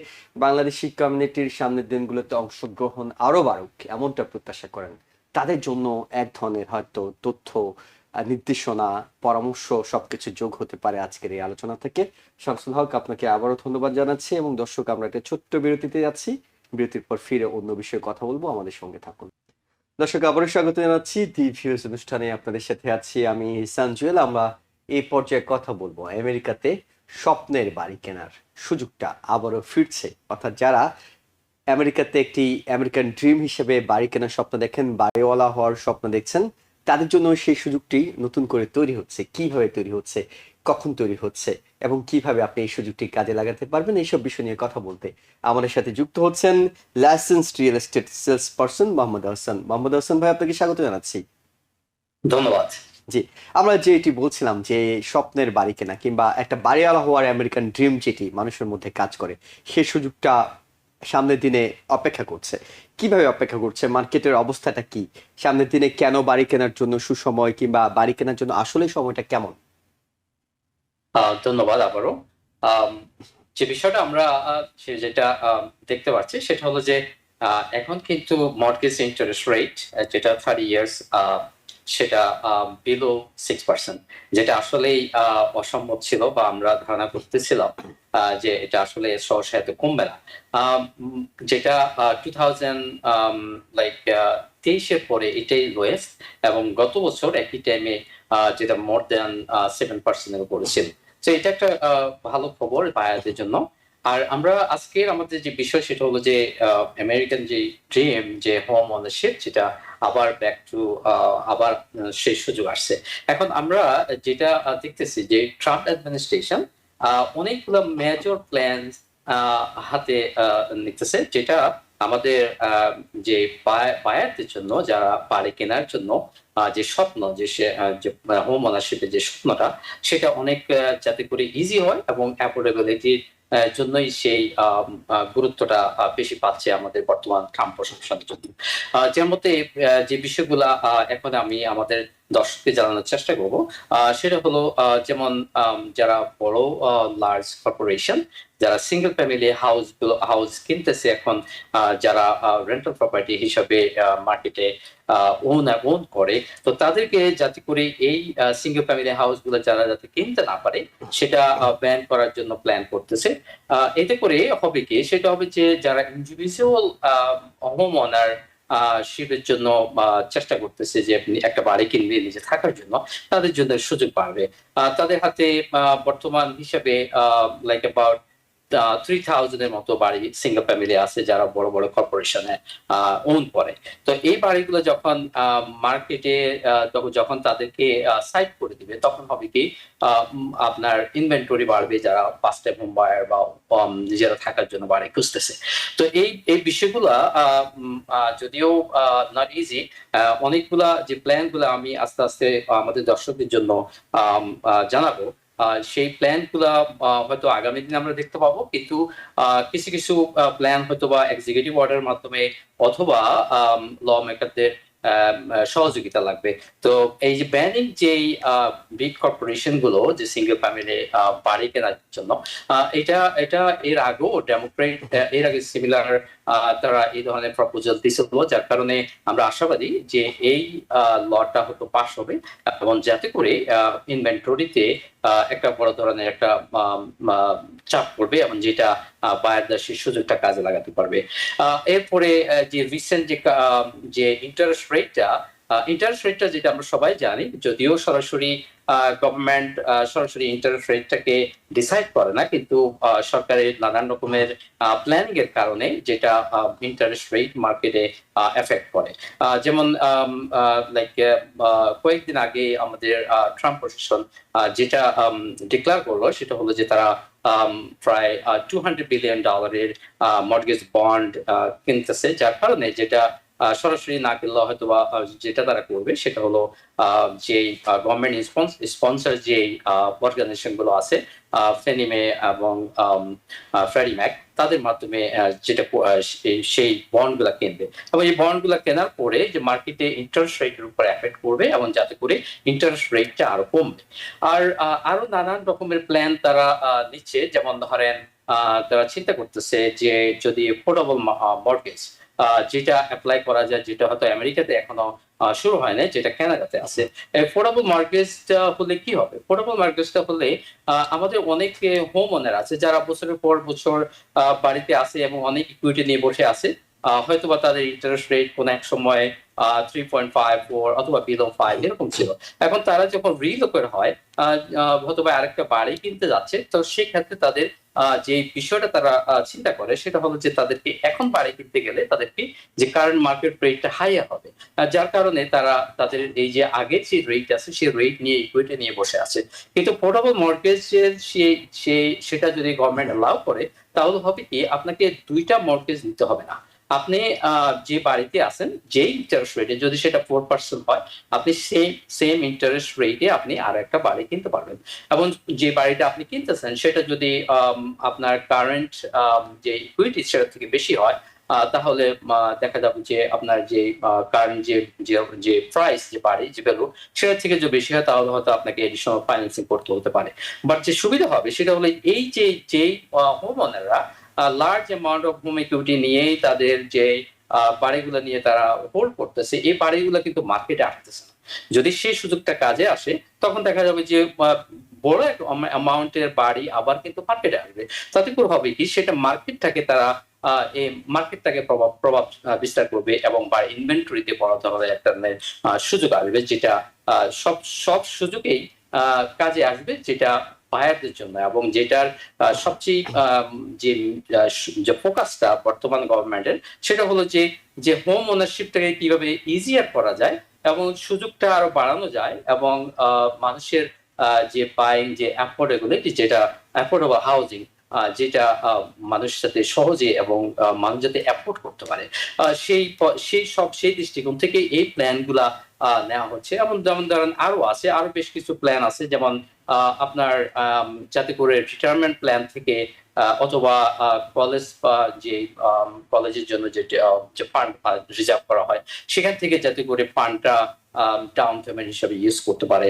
বাংলাদেশি কমিউনিটির সামনের দিনগুলোতে অংশগ্রহণ আরো বাড়ুক এমনটা প্রত্যাশা করেন, তাদের জন্য এক ধরনের হয়তো তথ্য, নির্দেশনা, পরামর্শ সবকিছু যোগ হতে পারে আজকের এই আলোচনা থেকে। শামসুল হক, আপনাকে আবারও ধন্যবাদ জানাচ্ছি এবং দর্শক, আমরা একটা ছোট্ট বিরতিতে যাচ্ছি, বিরতির পর ফিরে অন্য বিষয়ে কথা বলবো, আমাদের সঙ্গে থাকুন। দর্শক, আবারও স্বাগত জানাচ্ছি দি ভিউজ অনুষ্ঠানে, আপনাদের সাথে আছি আমি ইহসান জুয়েল। আমরা এই পর্যায়ে কথা বলবো আমেরিকাতে স্বপ্নের বাড়ি কেনার সুযোগটা আবারও ফিরছে, অর্থাৎ যারা আমেরিকাতে একটি আমেরিকান ড্রিম হিসেবে বাড়ি কেনার স্বপ্ন দেখেন, বাড়িওয়ালা হওয়ার স্বপ্ন দেখছেন, তাদের জন্য সেই সুযোগটি নতুন করে তৈরি হচ্ছে। কিভাবে তৈরি হচ্ছে, কখন তৈরি হচ্ছে এবং কিভাবে আপনি এই সুযোগটি কাজে লাগাতে পারবেন, এইসব বিষয় নিয়ে কথা বলতে আমাদের সাথে যুক্ত হচ্ছেন licence real estate sales person Mohammad Hasan. Mohammad Hasan ভাই, আপনাকে স্বাগত জানাচ্ছি। ধন্যবাদ। জি, আমরা যে এটি বলছিলাম যে স্বপ্নের বাড়ি কেনা কিংবা একটা বাড়িওয়ালা হওয়ার আমেরিকান ড্রিম যেটি মানুষের মধ্যে কাজ করে, সেই সুযোগটা সামনের দিনে অপেক্ষা করছে। কিভাবে অপেক্ষা করছে, মার্কেটের অবস্থাটা কি, সামনের দিনে কেন বাড়ি কেনার জন্য সুসময় কিংবা বাড়ি কেনার জন্য আসলে সময়টা কেমন? ধন্যবাদ আবারও। যে বিষয়টা আমরা যেটা দেখতে পাচ্ছি সেটা হলো যে এখন কিন্তু মর্টগেজ ইন্টারেস্ট রেট যেটা 30 ইয়ার্স সেটা বিলো 6%, যেটা আসলেই অসম্ভব ছিল বা আমরা ধারণা করতেছিলাম যে এটা আসলে সহসা এত কমবে না। যেটা 2023-এর পরে এটাই লোয়েস্ট, এবং গত বছর একই টাইমে যেটা মোর দেন 7%-এর উপরে ছিল। তো এটা একটা ভালো খবর বায়ারদের জন্য। আর আমরা আজকের আমাদের যে বিষয় সেটা হলো যে আমেরিকান যে ড্রিম, যে হোম ওনারশিপ, যেটা আবার ব্যাক টু আবার সেই সুযোগ আসছে। এখন আমরা যেটা দেখতেছি যে ট্রাম্প অ্যাডমিনিস্ট্রেশন অনেকগুলো মেজর প্ল্যান হাতে নিতেছে, যেটা আমাদের যে বায়ারদের জন্য, যারা বাড়ি কেনার জন্য যে স্বপ্ন, যে হোম ওনারশিপের যে স্বপ্নটা, সেটা অনেক যাতে করে ইজি হয় এবং অ্যাফোর্ডেবিলিটির জন্যই সেই গুরুত্বটা বেশি পাচ্ছে আমাদের বর্তমান ট্রাম্প প্রশাসনের জন্য। যার মধ্যে যে বিষয়গুলা এখন আমি আমাদের দর্শককে জানানোর চেষ্টা করব। সেটা হলো যেমন যারা বড় লার্জ কর্পোরেশন যারা সিঙ্গেল ফ্যামিলি হাউস কিনতেছে এখন, যারা রেন্টাল প্রপার্টি হিসাবে মার্কেটে ওন করে, তো তাদেরকে যাতে করে এই সিঙ্গেল ফ্যামিলি হাউস গুলো যারা যাতে কিনতে না পারে সেটা ব্যান করার জন্য প্ল্যান করতেছে। এতে করে হবে কি, সেটা হবে যে যারা ইন্ডিভিজুয়াল হোম ওনার শিপের জন্য চেষ্টা করতেছে যে আপনি একটা বাড়ি কিনবে নিজে থাকার জন্য, তাদের জন্য সুযোগ বাড়বে। তাদের হাতে বর্তমান হিসাবে লাইক অ্যাবাউট 3000 এর মতো বাড়ি সিঙ্গেল ফ্যামিলি আছে যারা বড় বড় কর্পোরেশনে ওন করে। তো এই বাড়িগুলো যখন মার্কেটে যখন তাদেরকে সাইট করে দিবে, তখন হবে কি আপনার ইনভেন্টরি বাড়বে যারা ফার্স্ট টাইম হোম বায়ার বা নিজেরা থাকার জন্য বাড়ি খুঁজতেছে। তো এই বিষয়গুলা যদিও নট ইজি, অনেকগুলা যে প্ল্যান গুলা আমি আস্তে আস্তে আমাদের দর্শকদের জন্য জানাবো, সেই প্ল্যান গুলা হয়তো আগামী দিনে আমরা দেখতে পাবো, কিন্তু কিছু কিছু প্ল্যান হয়তো বা এক্সিকিউটিভ অর্ডারের মাধ্যমে অথবা ল মেকারদের সহযোগিতা লাগবে। তো এই যে ব্যানিং যে বিগ কর্পোরেশন গুলো যে সিঙ্গেল ফ্যামিলি বাড়ি কেনার জন্য, এটা এটা এর আগেও ডেমোক্রেট এর আগে সিমিলার তারা এই ধরনের প্রপোজাল দিয়েছিল, যার কারণে আমরা আশাবাদী যে এই লটা হয়তো পাস হবে এবং যাতে করে ইনভেন্টরিতে একটা বড় ধরনের একটা চাপ পড়বে এবং যেটা বায়ারদের সেই সুযোগটা কাজে লাগাতে পারবে। এরপরে যে রিসেন্ট যে ইন্টারেস্ট রেটটা যেটা আমরা সবাই জানি, যদিও সরাসরি গভর্নমেন্ট সরাসরি ইন্টারেস্ট রেটটাকে ডিসাইড করে না, কিন্তু সরকারের নানান রকমের প্ল্যানিং এর কারণে যেটা ইন্টারেস্ট রেট মার্কেটে এফেক্ট করে। যেমন লাইক কয়েকদিন আগে আমাদের ট্রাম্প প্রশাসন যেটা ডিক্লেয়ার করলো সেটা হলো যে তারা প্রায় $200 বিলিয়ন মর্টগেজ বন্ড কিনতেছে, যার কারণে যেটা সরাসরি না কিনলে হয়তো বা যেটা তারা করবে সেটা হলো যে গভর্নমেন্ট স্পন্সর যে অর্গানাইজেশন গুলো আছে ফেনিমে এবং ফ্রেডি ম্যাক, তাদের মাধ্যমে যেটা সেই বন্ড গুলা কিনবে এবং এই বন্ড গুলা কেনার পরে যে মার্কেটে ইন্টারেস্ট রেটের উপর এফেক্ট করবে এবং যাতে করে ইন্টারেস্ট রেটটা আরো কমবে। আর আরো নানান রকমের প্ল্যান তারা নিচ্ছে, যেমন ধরেন তারা চিন্তা করতেছে যে যদি এফোর্ডেবল মর্টগেজ যেটা অ্যাপ্লাই করা যায়, যেটা হয়তো আমেরিকাতে এখনো শুরু হয় না, যেটা কানাডাতে আছে। এফোর্ডেবল মর্টগেজটা হলে কি হবে? এফোর্ডেবল মর্টগেজটা হলে আমাদের অনেক হোম ওনার আছে যারা বছরের পর বছর বাড়িতে আছে এবং অনেক ইকুইটি নিয়ে বসে আছে, হয়তোবা তাদের ইন্টারেস্ট রেট কোন এক সময় 3.54 অথবা বিলো 5 এরকম ছিল। এখন তারা যখন রিলোকেট হয় হয়তোবা আরেকটা বাড়ি কিনতে যাচ্ছে, তো সেক্ষেত্রে তাদের যে বিষয়টা তারা চিন্তা করে সেটা হলো যে তাদেরকে এখন বাড়ি কিনতে গেলে তাদেরকে যে কারেন্ট মার্কেট রেটটা হাইয়ার হবে, যার কারণে তারা তাদের এই যে আগের যে রেট আছে সেই রেট নিয়ে ইকুইটি নিয়ে বসে আছে। কিন্তু পোর্টেবল মর্টগেজের সেটা যদি গভর্নমেন্ট অ্যালাউ করে, তাহলে হবে কি আপনাকে দুইটা মর্টগেজ নিতে হবে না। আপনি যে বাড়িতে আছেন যেই ইন্টারেস্ট রেটে, যদি সেটা 4% হয়, আপনি সেম ইন্টারেস্ট রেটে আপনি আর একটা বাড়ি কিনতে পারবেন। এবং যে বাড়িটা আপনি কিনতেছেন সেটা যদি আপনার কারেন্ট যে ইকুইটি সেটা থেকে বেশি হয়, তাহলে দেখা যাবে যে আপনার যে কারেন্ট যে প্রাইস যে বাড়ি যে ভ্যালু সেটা থেকে যদি বেশি হয়, তাহলে হয়তো আপনাকে এডিশনাল ফাইন্যান্সিং করতে হতে পারে। বাট যে সুবিধা হবে সেটা হলো এই যে হোম ওনাররা large amount of home equity নিয়েই তাদের যে বাড়িগুলো নিয়ে তারা হোল্ড করতেছে, এই বাড়িগুলো কিন্তু মার্কেটে আসতেছে না। যদি সেই সুযোগটা কাজে আসে, তখন দেখা যাবে যে বড় এক অ্যামাউন্টের বাড়ি আবার কিন্তু মার্কেটে আসবে। তাতে করে হবে কি, সেটা মার্কেটটাকে প্রভাব বিস্তার করবে এবং ইনভেন্টরিতে বড় ধরনের একটা সুযোগ আসবে, যেটা সব সুযোগেই কাজে আসবে, যেটা বায়ারদের জন্য, এবং যেটার সবচেয়ে যে ফোকাসটা বর্তমান গভর্নমেন্টের সেটা হলো যে হোম ওনারশিপটাকে কিভাবে ইজিয়ার করা যায় এবং সুযোগটা আরো বাড়ানো যায় এবং মানুষের যে বাইং যে অ্যাফোর্ডেবিলিটি, যেটা অ্যাফোর্ডেবল হাউজিং, যেটা মানুষের সাথে সহজে এবং মানুষ যাতে অ্যাফোর্ড করতে পারে, সেই দৃষ্টিকোণ থেকে এই প্ল্যান গুলা নেওয়া হচ্ছে। যেমন ধরেন আরো বেশ কিছু প্ল্যান আছে, যেমন আপনার যাতে করে রিটায়ারমেন্ট প্ল্যান থেকে অথবা কলেজ বা যে কলেজের জন্য যে ফান্ড রিজার্ভ করা হয় সেখান থেকে যাতে করে ফান্ডটা ডাউন পেমেন্ট হিসেবে ইউজ করতে পারে।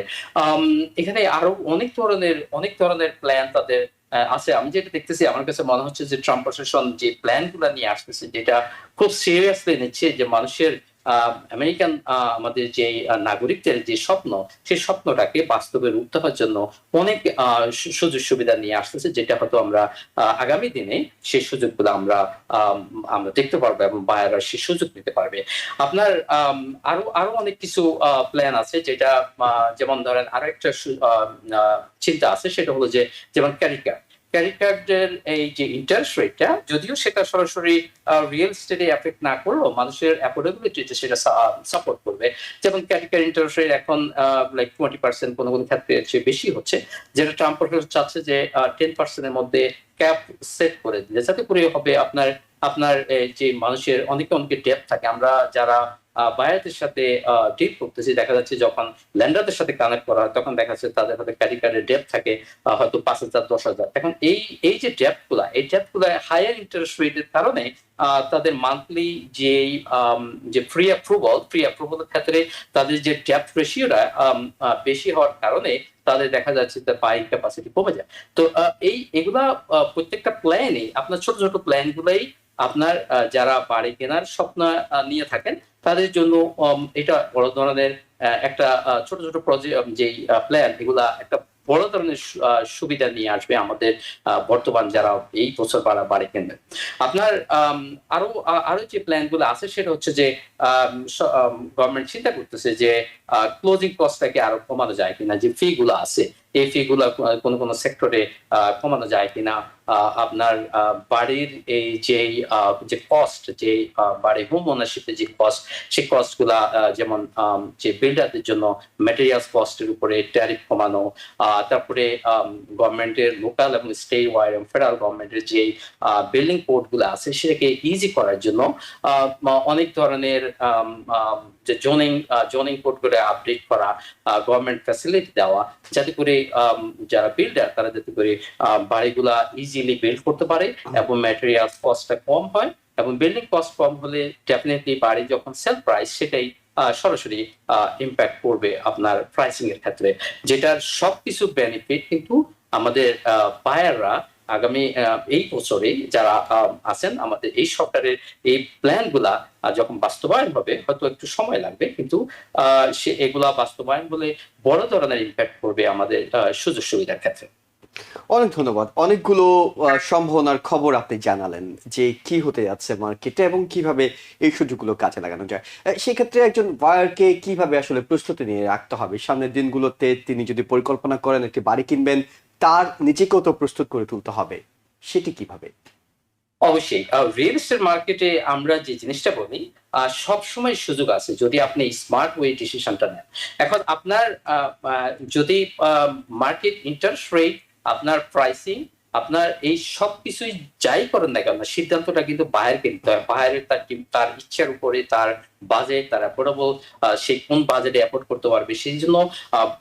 এখানে আরো অনেক ধরনের প্ল্যান তাদের আছে। আমি যেটা দেখতেছি আমার কাছে মনে হচ্ছে যে ট্রাম্প প্রশাসন যে প্ল্যান গুলা নিয়ে আসতেছে, যেটা খুব সিরিয়াসলি নিচ্ছে, যে মানুষের আমেরিকান আমাদের যে নাগরিকদের যে স্বপ্ন, সেই স্বপ্নটাকে বাস্তবে রূপ দেওয়ার জন্য অনেক সুযোগ সুবিধা নিয়ে আসতেছে, যেটা হয়তো আমরা আগামী দিনে সেই সুযোগগুলো আমরা দেখতে পারবো এবং বায়াররা সেই সুযোগ নিতে পারবে। আপনার আরো অনেক কিছু প্ল্যান আছে, যেটা যেমন ধরেন আরো একটা চিন্তা আছে, সেটা হলো যে যেমন ক্রেডিট কার্ডের এই যে ইন্টারেস্ট রেটটা, যদিও সেটা সরাসরি রিয়েল এস্টেটে এফেক্ট না করলেও মানুষের অ্যাফোর্ডেবিলিটিতে সেটা সাপোর্ট করবে। যেমন ক্রেডিট কার্ড ইন্টারেস্ট রেট এখন লাইক 20% কোনো ক্ষেত্রে চেয়ে বেশি হচ্ছে, যেটা ট্রাম্প চাচ্ছে যে 10% এর মধ্যে ক্যাপ সেট করে দিলে, যাতে করে হবে আপনার আপনার যে মানুষের অনেকে ডেপ থাকে। আমরা যারা বায়ারদের সাথে ডিল করতেছি, দেখা যাচ্ছে যখন ল্যান্ডারদের সাথে কানেক্ট করা হয়, তখন দেখা যাচ্ছে তাদের হাতে ক্রেডিট কার্ডের ডেপ থাকে হয়তো 5,000 10,000। এখন এই যে ডেপগুলা হায়ার ইন্টারেস্ট রেটের কারণে তাদের মান্থলি যে প্রি অ্যাপ্রুভালের ক্ষেত্রে তাদের যে ডেপ রেশিওটা বেশি হওয়ার কারণে তাদের দেখা যাচ্ছে তার বাইং ক্যাপাসিটি কমে যায়। তো এগুলা প্রত্যেকটা প্ল্যানই, আপনার ছোট ছোট প্ল্যান গুলাই আপনার যারা বাড়ি কেনার স্বপ্ন নিয়ে থাকেন তাদের জন্য এটা বড় ধরনের একটা ছোট ছোট প্রজেক্ট, যে প্ল্যান, এগুলা একটা বড় ধরনের সুবিধা নিয়ে আসবে আমাদের বর্তমান যারা এই বছর বাড়ি কিনবেন। আপনার আরো যে প্ল্যান গুলো আছে, সেটা হচ্ছে যে গভর্নমেন্ট চিন্তা করতেছে যে ক্লোজিং কস্টটাকে আরো কমানো যায় কিনা, যে ফি গুলো আছে এই ফি গুলা কোন সেক্টরে কমানো যায় কিনা। আপনার বাড়ির এই যে কস্ট, যে বাড়ি হোম ওনারশিপের যে কস্ট, সেই কস্ট গুলা যেমন যে বিল্ডারদের জন্য ম্যাটেরিয়ালস কস্টের উপরে ট্যারিফ কমানো, তারপরে গভর্নমেন্টের লোকাল এবং স্টেট ওয়াইড এবং ফেডারেল গভর্নমেন্টের যে বিল্ডিং কোড গুলো আছে সেটাকে ইজি করার জন্য অনেক ধরনের যে জোনিং কোড করে আপডেট করা, গভর্নমেন্ট ফ্যাসিলিটি দেওয়া, যাতে করে যারা বিল্ডার তারা যাতে করে বাড়িগুলা ইজিলি বিল্ড করতে পারে এবং ম্যাটেরিয়াল কস্টটা কম হয়। এবং বিল্ডিং কস্ট কম হলে ডেফিনেটলি বাড়ি যখন সেল প্রাইস, সেটাই সরাসরি ইম্প্যাক্ট করবে আপনার প্রাইসিং এর ক্ষেত্রে, যেটার সবকিছু বেনিফিট কিন্তু আমাদের বায়াররা আগামী এই বছরে যারা আছেন, আমাদের এই সরকারের এই প্ল্যান গুলা যখন বাস্তবায়ন হবে, হয়তো একটু সময় লাগবে, কিন্তু এগুলা বাস্তবায়ন বলে বড় ধরনের ইম্প্যাক্ট করবে আমাদের সুযোগ সুবিধার ক্ষেত্রে। অনেক ধন্যবাদ। অনেকগুলো সম্ভাবনার খবর আপনি জানালেন যে কি হতে যাচ্ছে মার্কেটে এবং কিভাবে এই সুযোগগুলো কাজে লাগানো যায়। সেক্ষেত্রে একজন বায়ারকে কিভাবে আসলে প্রস্তুতি নিয়ে রাখতে হবে সামনের দিনগুলোতে? তিনি যদি পরিকল্পনা করেন একটি বাড়ি কিনবেন, তার নিজেকেও তো প্রস্তুত করে তুলতে হবে, সেটি কিভাবে? অবশ্যই রিয়েল এস্টেট মার্কেটে আমরা যে জিনিসটা বলি, সব সময় সুযোগ আছে যদি আপনি স্মার্ট ওয়ে ডিসিশনটা নেন। এখন আপনার যদি মার্কেট ইন্টারেস্ট রেট, আপনার প্রাইসিং, আপনার এই সব কিছুই যাই করেন না কেন, সিদ্ধান্তটা কিন্তু বায়ারকে নিতে হয়। বায়ারের তার ইচ্ছার উপরে, তার বাজেট, তার অ্যাফোর্ডেবল, সে কোন বাজেটে অ্যাফোর্ড করতে পারবে, সেই জন্য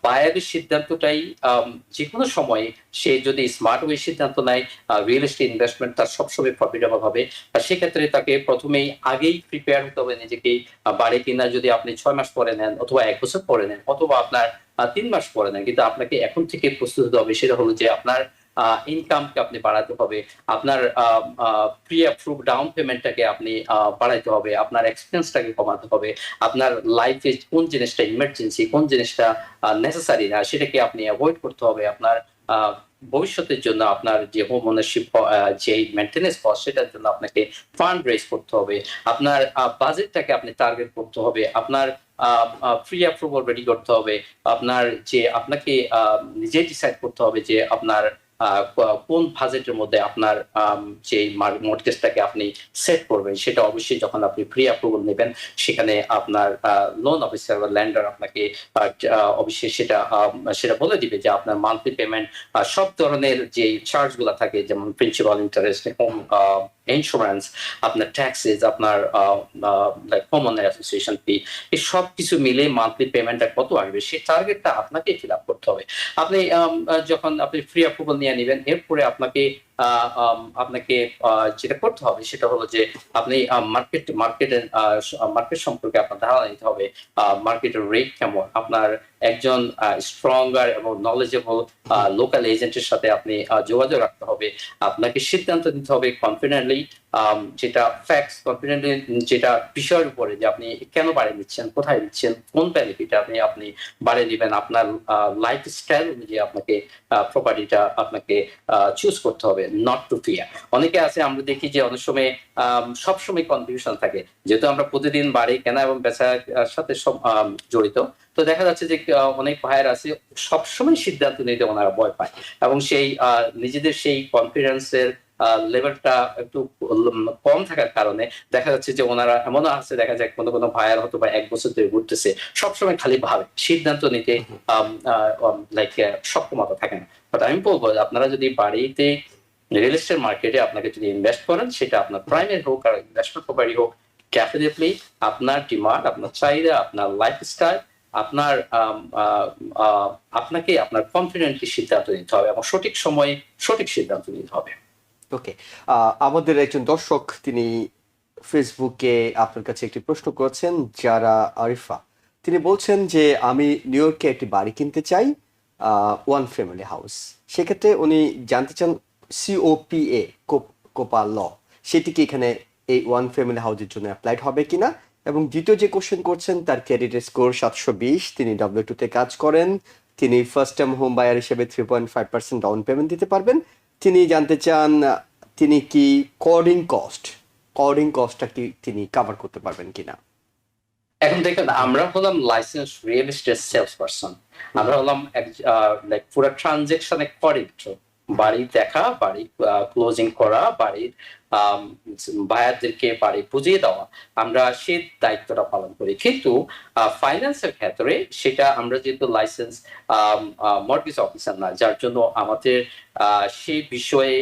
বায়ারের সিদ্ধান্তটাই যে কোনো সময়ে সে যদি স্মার্ট ওয়ে সিদ্ধান্ত নেয়, রিয়েল এস্টেট ইনভেস্টমেন্ট তার সবসময় প্রফিটেবল হবে। আর সেক্ষেত্রে তাকে প্রথমেই আগেই প্রিপেয়ার হতে হবে নিজেকে। বাড়ি কিনা যদি আপনি 6 মাস পরে নেন, অথবা 1 বছর পরে নেন, অথবা আপনার 3 মাস পরে নেন, কিন্তু আপনাকে এখন থেকে প্রস্তুত হতে হবে। সেটা হলো যে আপনার ইনকামকে আপনি বাড়াতে হবে, আপনার প্রি অ্যাপ্রুভ ডাউন পেমেন্টটাকে আপনি বাড়াইতে হবে, আপনার এক্সপেন্সটাকে কমাতে হবে, আপনার লাইফে কোন জিনিসটা ইমার্জেন্সি, কোন জিনিসটা নেসেসারি না, সেটাকে আপনি অ্যাভয়েড করতে হবে। আপনার ভবিষ্যতের জন্য আপনার যে হোম ওনারশিপ, যে মেইনটেনেন্স কস্ট, সেটার জন্য আপনাকে ফান্ড রেজ করতে হবে, আপনার বাজেটটাকে আপনি টার্গেট করতে হবে, আপনার প্রি অ্যাপ্রুভাল রেডি করতে হবে, আপনার যে আপনাকে নিজে ডিসাইড করতে হবে যে আপনার কোন বাজেটের মধ্যে আপনার যে মর্টগেজটাকে আপনি সেট করবেন। সেটা অবশ্যই যখন আপনি প্রি অ্যাপ্রুভাল নেবেন, সেখানে আপনার লোন অফিসার বা ল্যান্ডার আপনাকে অবশ্যই সেটা বলে দিবে যে আপনার মান্থলি পেমেন্ট, সব ধরনের যে চার্জ গুলা থাকে, যেমন প্রিন্সিপাল, ইন্টারেস্ট, হোম ইন্স্যুরেন্স, আপনার ট্যাক্সেস, আপনার কমন অ্যাসোসিয়েশন ফি, এই সব কিছু মিলে মান্থলি পেমেন্টটা কত আসবে, সেই টার্গেটটা আপনাকে ফিল আপ করতে হবে। আপনি যখন আপনি ফ্রি অ্যাপ্রুভাল নিয়ে নেবেন, এরপরে আপনাকে আপনাকে যেটা করতে হবে সেটা হলো যে আপনি মার্কেট সম্পর্কে আপনার ধারণা নিতে হবে। মার্কেটের রেট কেমন, আপনার একজন স্ট্রঙ্গার এবং নলেজেবল লোকাল এজেন্টের সাথে আপনি যোগাযোগ রাখতে হবে। আপনাকে সিদ্ধান্ত নিতে হবে কনফিডেন্টলি, যেটা ফ্যাক্টস কনফিডেন্টলি, যেটা বিষয়ের উপরে যে আপনি কেন বাড়িয়ে দিচ্ছেন, কোথায় দিচ্ছেন, কোন বেনিফিট আপনি বাড়িয়ে দিবেন, আপনার লাইফ স্টাইল অনুযায়ী আপনাকে প্রপার্টিটা আপনাকে চুজ করতে হবে, নট টু ফিয়ার। অনেকে আছে, আমরা দেখি যে অনেক সময় সবসময় কনফিউশন থাকে, যেহেতু আমরা প্রতিদিন বাড়ি কেনা এবং বেচার সাথে সব জড়িত। তো দেখা যাচ্ছে যে অনেক ভাইয়ের আছে সবসময় সিদ্ধান্ত নিতে ওনারা ভয় পায়, এবং সেই নিজেদের সেই কনফিডেন্সের লেভেলটা একটু কম থাকার কারণে দেখা যাচ্ছে যে ওনারা এমনও আছে, দেখা যায় কোনো কোনো ভাইয়ার হয়তো বা 1 বছর ধরে ঘুরতেছে, সবসময় খালি ভাবে, সিদ্ধান্ত নিতে লাইক সক্ষমতা থাকে না। বাট আমি বলবো আপনারা যদি বাড়িতে রিয়েল এস্টেট মার্কেটে আপনাকে যদি ইনভেস্ট করেন, সেটা আপনার প্রাইমারি হোক আর ইনভেস্টমেন্ট প্রপার্টি হোক, ডেফিনেটলি আপনার ডিমান্ড, আপনার চাহিদা, আপনার লাইফস্টাইল, আপনার আপনাকে আপনার কনফিডেন্টলি সিদ্ধান্ত নিতে হবে এবং সঠিক সময়ে সঠিক সিদ্ধান্ত নিতে হবে। ওকে, আমাদের একজন দর্শক তিনি ফেসবুকে আপনার কাছে একটি প্রশ্ন করেছেন, যারা আরিফা। তিনি বলছেন যে আমি নিউ ইয়র্কে একটি বাড়ি কিনতে চাই, ওয়ান ফ্যামিলি হাউস। সেক্ষেত্রে উনি জানতে চান সিওপিএ, কোপা ল, সেটি কি এখানে এই ওয়ান ফ্যামিলি হাউসের জন্য অ্যাপ্লাইড হবে কিনা। এবং দ্বিতীয় যে কোশ্চেন করছেন, তার ক্রেডিট স্কোর 720, তিনি W2 কাজ করেন, তিনি ফার্স্ট টাইম হোম বায়ার হিসেবে 3.5% ডাউন পেমেন্ট দিতে পারবেন। তিনি জানতে চান তিনি কি কস্টটা কি তিনি কভার করতে পারবেন কিনা। এখন দেখেন, আমরা হলাম licence real estate sales person, আমরা হলাম লাইক পুরো ট্রানজেকশনে কোঅর্ডিনেটর, বাড়ি দেখা, বাড়ি ক্লোজিং করা, বাড়ির বায়ারদেরকে বাড়ি বুঝিয়ে দেওয়া, আমরা সেই দায়িত্বটা পালন করি। কিন্তু ফাইন্যান্সের ক্ষেত্রে সেটা আমরা যেহেতু লাইসেন্স মর্টগেজ অফিসার না, যার জন্য আমাদের সেই বিষয়ে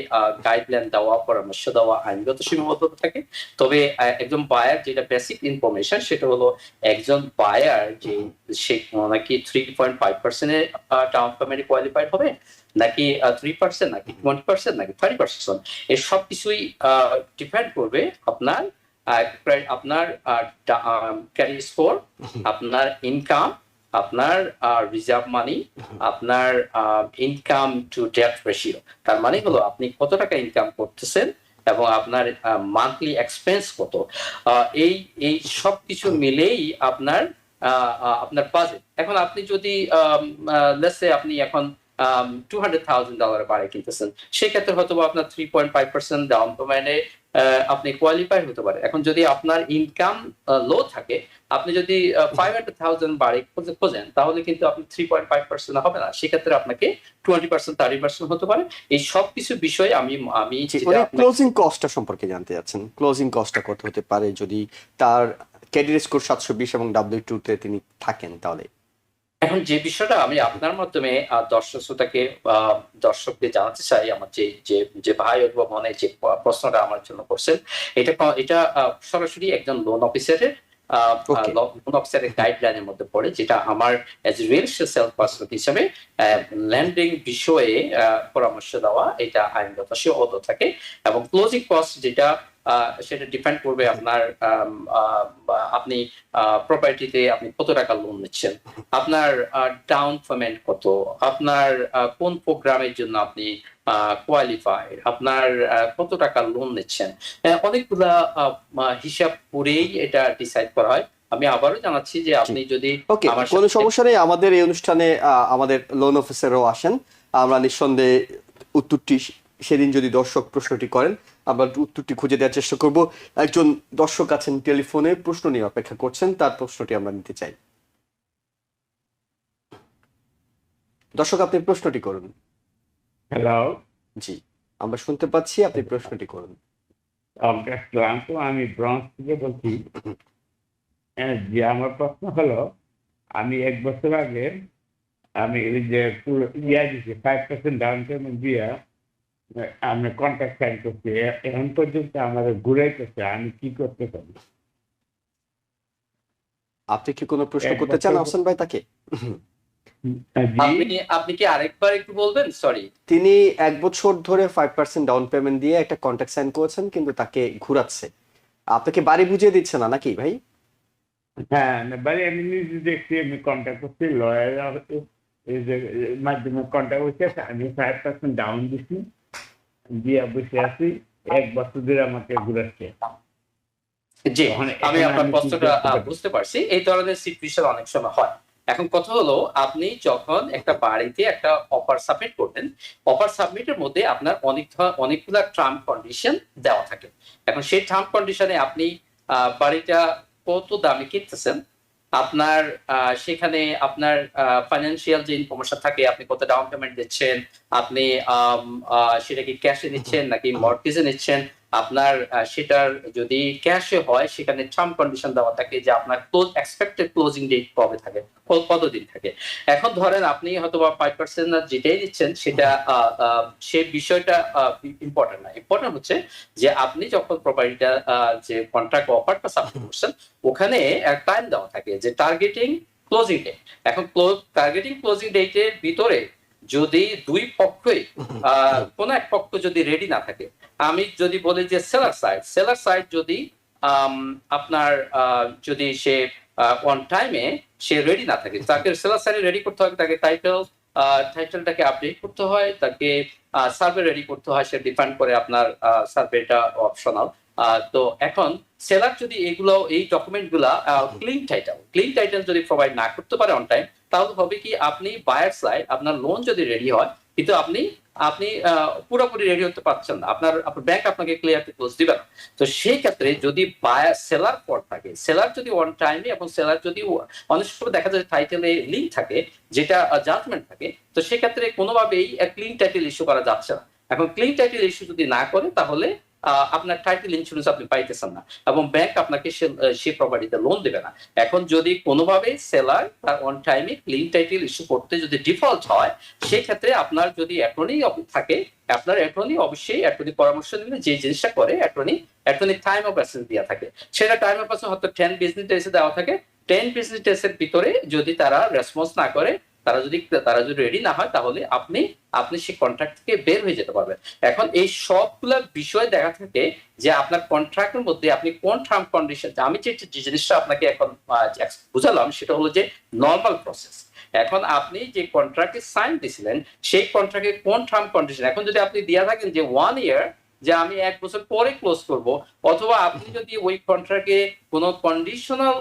গাইডলাইন দেওয়া, পরামর্শ দেওয়া, আইনগত সীমাবদ্ধতা থাকে। তবে একজন বায়ার যেটা বেসিক ইনফরমেশন, সেটা হলো একজন বায়ার যে সে নাকি 3.5% ডাউন পেমেন্টে কোয়ালিফাইড হবে, নাকি 3%, নাকি 20%, নাকি 30%, এই সব কিছুই ডিপেন্ড করবে আপনার আপনার ক্রেডিট স্কোর, আপনার ইনকাম, আপনার রিজার্ভ মানি, আপনার ইনকাম টু ডেট রেশিও। তার মানে হলো আপনি কত টাকা ইনকাম করতেছেন এবং আপনার মান্থলি এক্সপেন্স কত, এই এই সব কিছু মিলেই আপনার আপনার বাজেট। এখন আপনি যদি লেটস সে আপনি এখন $200,000 বাড়ি কিনতেছেন, সেক্ষেত্রে হয়তো আপনার 3.5% ডাউন পেমেন্টে আপনি কোয়ালিফাই হতে পারে। এখন যদি আপনার ইনকাম লো থাকে, আপনি যদি 500,000 বাড়ি খোঁজেন, তাহলে কিন্তু আপনি 3.5% হবে না, সেক্ষেত্রে আপনাকে 20%, 30% হতে পারে। এই সব কিছু বিষয়ে আমি ক্লোজিং কস্টটা সম্পর্কে জানতে চাচ্ছেন, ক্লোজিং কস্টটা কত হতে পারে যদি তার ক্রেডিট স্কোর 720 এবং W2 তিনি থাকেন তাহলে। এখন যে বিষয়টা আমি আপনার মাধ্যমে দর্শকদের জানাতে চাই, আমার যে ভাই অথবা মনে যে প্রশ্নটা আমার জন্য করছেন, এটা সরাসরি একজন লোন অফিসারের গাইডলাইনের মধ্যে পড়ে, যেটা আমার এজ রিয়েল সেলস পারসন হিসেবে ল্যান্ডিং বিষয়ে পরামর্শ দেওয়া, এটা আইনগত সীমাবদ্ধ থাকে। এবং ক্লোজিং কস্ট যেটা সেটা ডিপেন্ড করবে আপনার আপনি প্রপার্টিতে আপনি কত টাকা লোন নিচ্ছেন, আপনার ডাউন পেমেন্ট কত, আপনার কোন প্রোগ্রামের জন্য আপনি কোয়ালিফাইড, আপনার কত টাকা লোন নিচ্ছেন, অনেকগুলা হিসাব করেই এটা ডিসাইড করা হয়। আমি আবারও জানাচ্ছি যে আপনি যদি কোনো সমস্যা নেই, আমাদের এই অনুষ্ঠানে আমাদের লোন অফিসারও আসেন, আমরা নিঃসন্দেহে উত্তরটি সেদিন যদি দর্শক প্রশ্নটি করেন আমরা উত্তরটি খুঁজে দেওয়ার চেষ্টা করব। একজন দর্শক আছেন টেলিফোনে, প্রশ্ন নিয়ে অপেক্ষা করছেন, তার প্রশ্নটি আমরা নিতে চাই। দর্শক, আপনি প্রশ্নটি করুন। হ্যালো, জি, আমরা শুনতে পাচ্ছি, আপনি প্রশ্নটি করুন। আমি ব্রঞ্জ থেকে বলছি। যে আমার প্রশ্ন হলো, আমি 1 বছর আগে আমি এই যে পুরো দিচ্ছি 5% ডাউন পেমেন্ট দিয়ে আমি কন্ট্রাক্ট সাইন করছি, এখন পর্যন্ত আমাদের ঘুরাইতেছে, আমি কি করতে পারি? আপনি কি কোনো প্রশ্ন করতে চান আহসান ভাই তাকে? আপনি আপনি কি আরেকবার একটু বলবেন? সরি। তিনি 1 বছর ধরে 5% ডাউন পেমেন্ট দিয়ে একটা কন্ট্রাক্ট সাইন করেছেন, কিন্তু তাকে ঘুরাচ্ছে। আপনাকে বাড়ি বুঝিয়ে দিচ্ছে না নাকি ভাই? হ্যাঁ, বাড়ি আমি নিজে দেখছি, আমি কন্ট্যাক্ট করছি লয়ার মাধ্যমে কন্ট্যাক্ট করছি, আমি 5% ডাউন দিচ্ছি, দিয়ে বসে আছি, 1 বছর ধরে আমাকে ঘুরাচ্ছে। জি, ওখানে আমি এখানে আপনার আমি কি কষ্টটা করতে পারি? বুঝতে পারছি। এই ধরনের সিচুয়েশন অনেক সময় হয়। এখন কথা হলো, আপনি যখন একটা বাড়িতে একটা অফার সাবমিট করবেন, অফার সাবমিটের মধ্যে আপনার অনেকগুলা টার্ম কন্ডিশন দেওয়া থাকে। এখন সেই টার্ম কন্ডিশনে আপনি বাড়িটা কত দামে কিনতেছেন, আপনার সেখানে আপনার ফাইন্যান্সিয়াল যে ইনফরমেশন থাকে, আপনি কত ডাউন পেমেন্ট দিচ্ছেন, আপনি সেটা কি ক্যাশে নিচ্ছেন নাকি মর্টগেজে নিচ্ছেন, আপনার সেটার যদি ক্যাশে হয় সেখানে টার্ম কন্ডিশন দেওয়া থাকে যে আপনার এক্সপেক্টেড ক্লোজিং ডেট কবে থাকে, কতদিন থাকে। এখন ধরেন আপনি হয়তো বা 5% না যেটাই নিচ্ছেন সেটা সে বিষয়টা ইম্পর্টেন্ট না। ইম্পর্টেন্ট হচ্ছে যে আপনি যখন প্রপার্টিটা যে কন্ট্রাক্ট অফারটা সাবমিট করছেন, ওখানে টাইম দেওয়া থাকে যে টার্গেটিং ক্লোজিং ডেট। এখন টার্গেটিং ক্লোজিং ডেটের ভিতরে যদি দুই পক্ষই কোন এক পক্ষ যদি রেডি না থাকে, আমি যদি বলি যে সেলার সাইড যদি আপনার যদি সে অন টাইমে সে রেডি না থাকে, তাকে সেলার সাইডে রেডি করতে হবে, তাকে টাইটেলটাকে আপডেট করতে হয়, তাকে সার্ভে রেডি করতে হয়, সে ডিপেন্ড করে আপনার সার্ভেটা অপশনাল। তো এখন সেলার যদি এই ডকুমেন্ট গুলা ক্লিন টাইটেল যদি প্রোভাইড না করতে পারে অন টাইম, তাহলে হবে কি আপনি বায়ার সাইড আপনার লোন যদি রেডি হয়, কিন্তু আপনি পুরোপুরি রেডি হতে পারছেন না, আপনার ব্যাংক আপনাকে ক্লিয়ার ক্লোজ দিবে না। তো সেই ক্ষেত্রে যদি বায়ার সেলার পর থাকে, সেলার যদি অন টাইমে এবং সেলার যদি অনেক সময় দেখা যায় টাইটেলে লিঙ্ক থাকে যেটা জাজমেন্ট থাকে, তো সেক্ষেত্রে কোনোভাবেই ক্লিন টাইটেল ইস্যু করা যাচ্ছে না। এখন ক্লিন টাইটেল ইস্যু যদি না করে, তাহলে আপনার টাইটেল ইন্স্যুরেন্স আপনি পাইতেছেন না এবং ব্যাংক আপনাকে সে প্রপার্টিতে লোন দেবে না। এখন যদি কোনোভাবে সেলার তার অন টাইমে ক্লিন টাইটেল ইস্যু করতে যদি ডিফল্ট হয়, সেই ক্ষেত্রে আপনার যদি অ্যাটর্নি থাকে, আপনার অ্যাটর্নি অবশ্যই অ্যাটর্নি পরামর্শ নেবেন, যে জিনিসটা করে অ্যাটর্নি টাইম অফ অ্যাবসেন্স দেওয়া থাকে। সেটা টাইম অফ অ্যাবসেন্স হয়তো 10 বিজনেস ডেজে দেওয়া থাকে। 10 বিজনেস ডেজের ভিতরে যদি তারা রেসপন্স না করে, তারা যদি রেডি না হয়, তাহলে আপনি সেই কন্ট্রাক্ট থেকে বের হয়ে যেতে পারবেন। এখন এই সবগুলা বিষয় দেখা থাকে যে আপনার কন্ট্রাক্টের মধ্যে আপনি কোন টার্ম কন্ডিশন, আমি যে জিনিসটা আপনাকে এখন বুঝালাম সেটা হলো যে নর্মাল প্রসেস। এখন আপনি যে কন্ট্রাক্টে সাইন দিছিলেন, সেই কন্ট্রাক্টে কোন টার্ম কন্ডিশন, এখন যদি আপনি দিয়ে থাকেন যে 1 ইয়ার, যে আমি 1 বছর পরে ক্লোজ করব, অথবা আপনি যদি ওই কন্ট্রাক্টে কোনো কন্ডিশনাল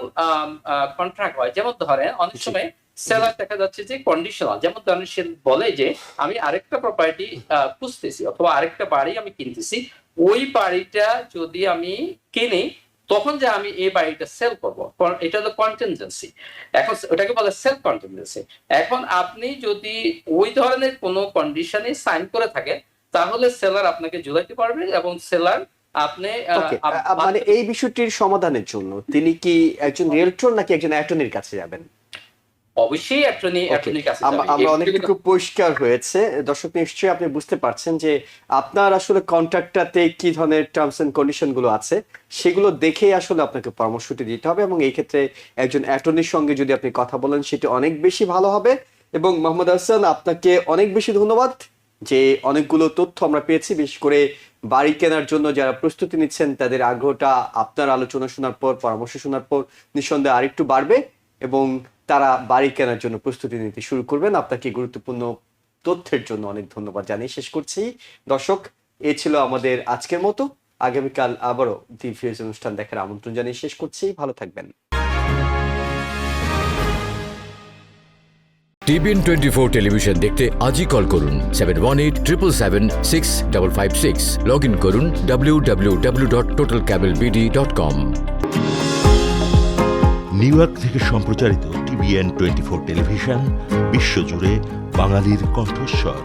কন্ট্রাক্ট হয়, যেমন ধরেন অনেক সময় সেলার দেখা যাচ্ছে যে কন্ডিশনাল, যেমন ধরেন সে বলে যে আমি আরেকটা প্রপার্টি খুঁজতেছি অথবা আরেকটা বাড়ি আমি কিনতেছি, ওই বাড়িটা যদি আমি কিনি তখন যে আমি এই বাড়িটা সেল করব, এটা হলো কন্টিনজেন্সি। এখন ওটাকে বলে সেলফ কন্টিনজেন্সি। এখন আপনি যদি ওই ধরনের কোনো কন্ডিশনে সাইন করে থাকেন, তাহলে সেলার আপনাকে ঝুলাইতে পারবে এবং সেলার আপনি মানে এই বিষয়টির সমাধানের জন্য তিনি কি একজন রিয়েলটর নাকি একজন অ্যাটর্নির কাছে যাবেন? অবশ্যই অ্যাটর্নির কাছে যাবেন। আমরা অনেকটুকু পরিষ্কার হয়েছে। দর্শক নিশ্চয়ই আপনি বুঝতে পারছেন যে আপনার আসলে কন্ট্রাক্টটাতে কি ধরনের টার্মস এন্ড কন্ডিশন গুলো আছে, সেগুলো দেখেই আসলে আপনাকে পরামর্শটি দিতে হবে, এবং এই ক্ষেত্রে একজন অ্যাটর্নির সঙ্গে যদি আপনি কথা বলেন সেটি অনেক বেশি ভালো হবে। এবং মোহাম্মদ হাসান, আপনাকে অনেক বেশি ধন্যবাদ যে অনেকগুলো তথ্য আমরা পেয়েছি, বিশেষ করে বাড়ি কেনার জন্য যারা প্রস্তুতি নিচ্ছেন তাদের আগ্রহটা আপনার আলোচনা শোনার পর, পরামর্শ শোনার পর নিঃসন্দেহে আরেকটু বাড়বে এবং তারা বাড়ি কেনার জন্য প্রস্তুতি নিতে শুরু করবেন। আপনাকে গুরুত্বপূর্ণ তথ্যের জন্য অনেক ধন্যবাদ জানিয়ে শেষ করছি। দর্শক, এ ছিল আমাদের আজকের মতো। আগামীকাল আবারও দি ভিউজ অনুষ্ঠান দেখার আমন্ত্রণ জানিয়ে শেষ করছি। ভালো থাকবেন। টিবিএন 24 টেলিভিশন দেখতে আজই কল করুন 7187776556। লগ ইন করুন www.totalcablebd.com। নিউ ইয়র্ক থেকে সম্প্রচারিত টিবিএন 24 টেলিভিশন বিশ্বজুড়ে বাঙালির কণ্ঠস্বর।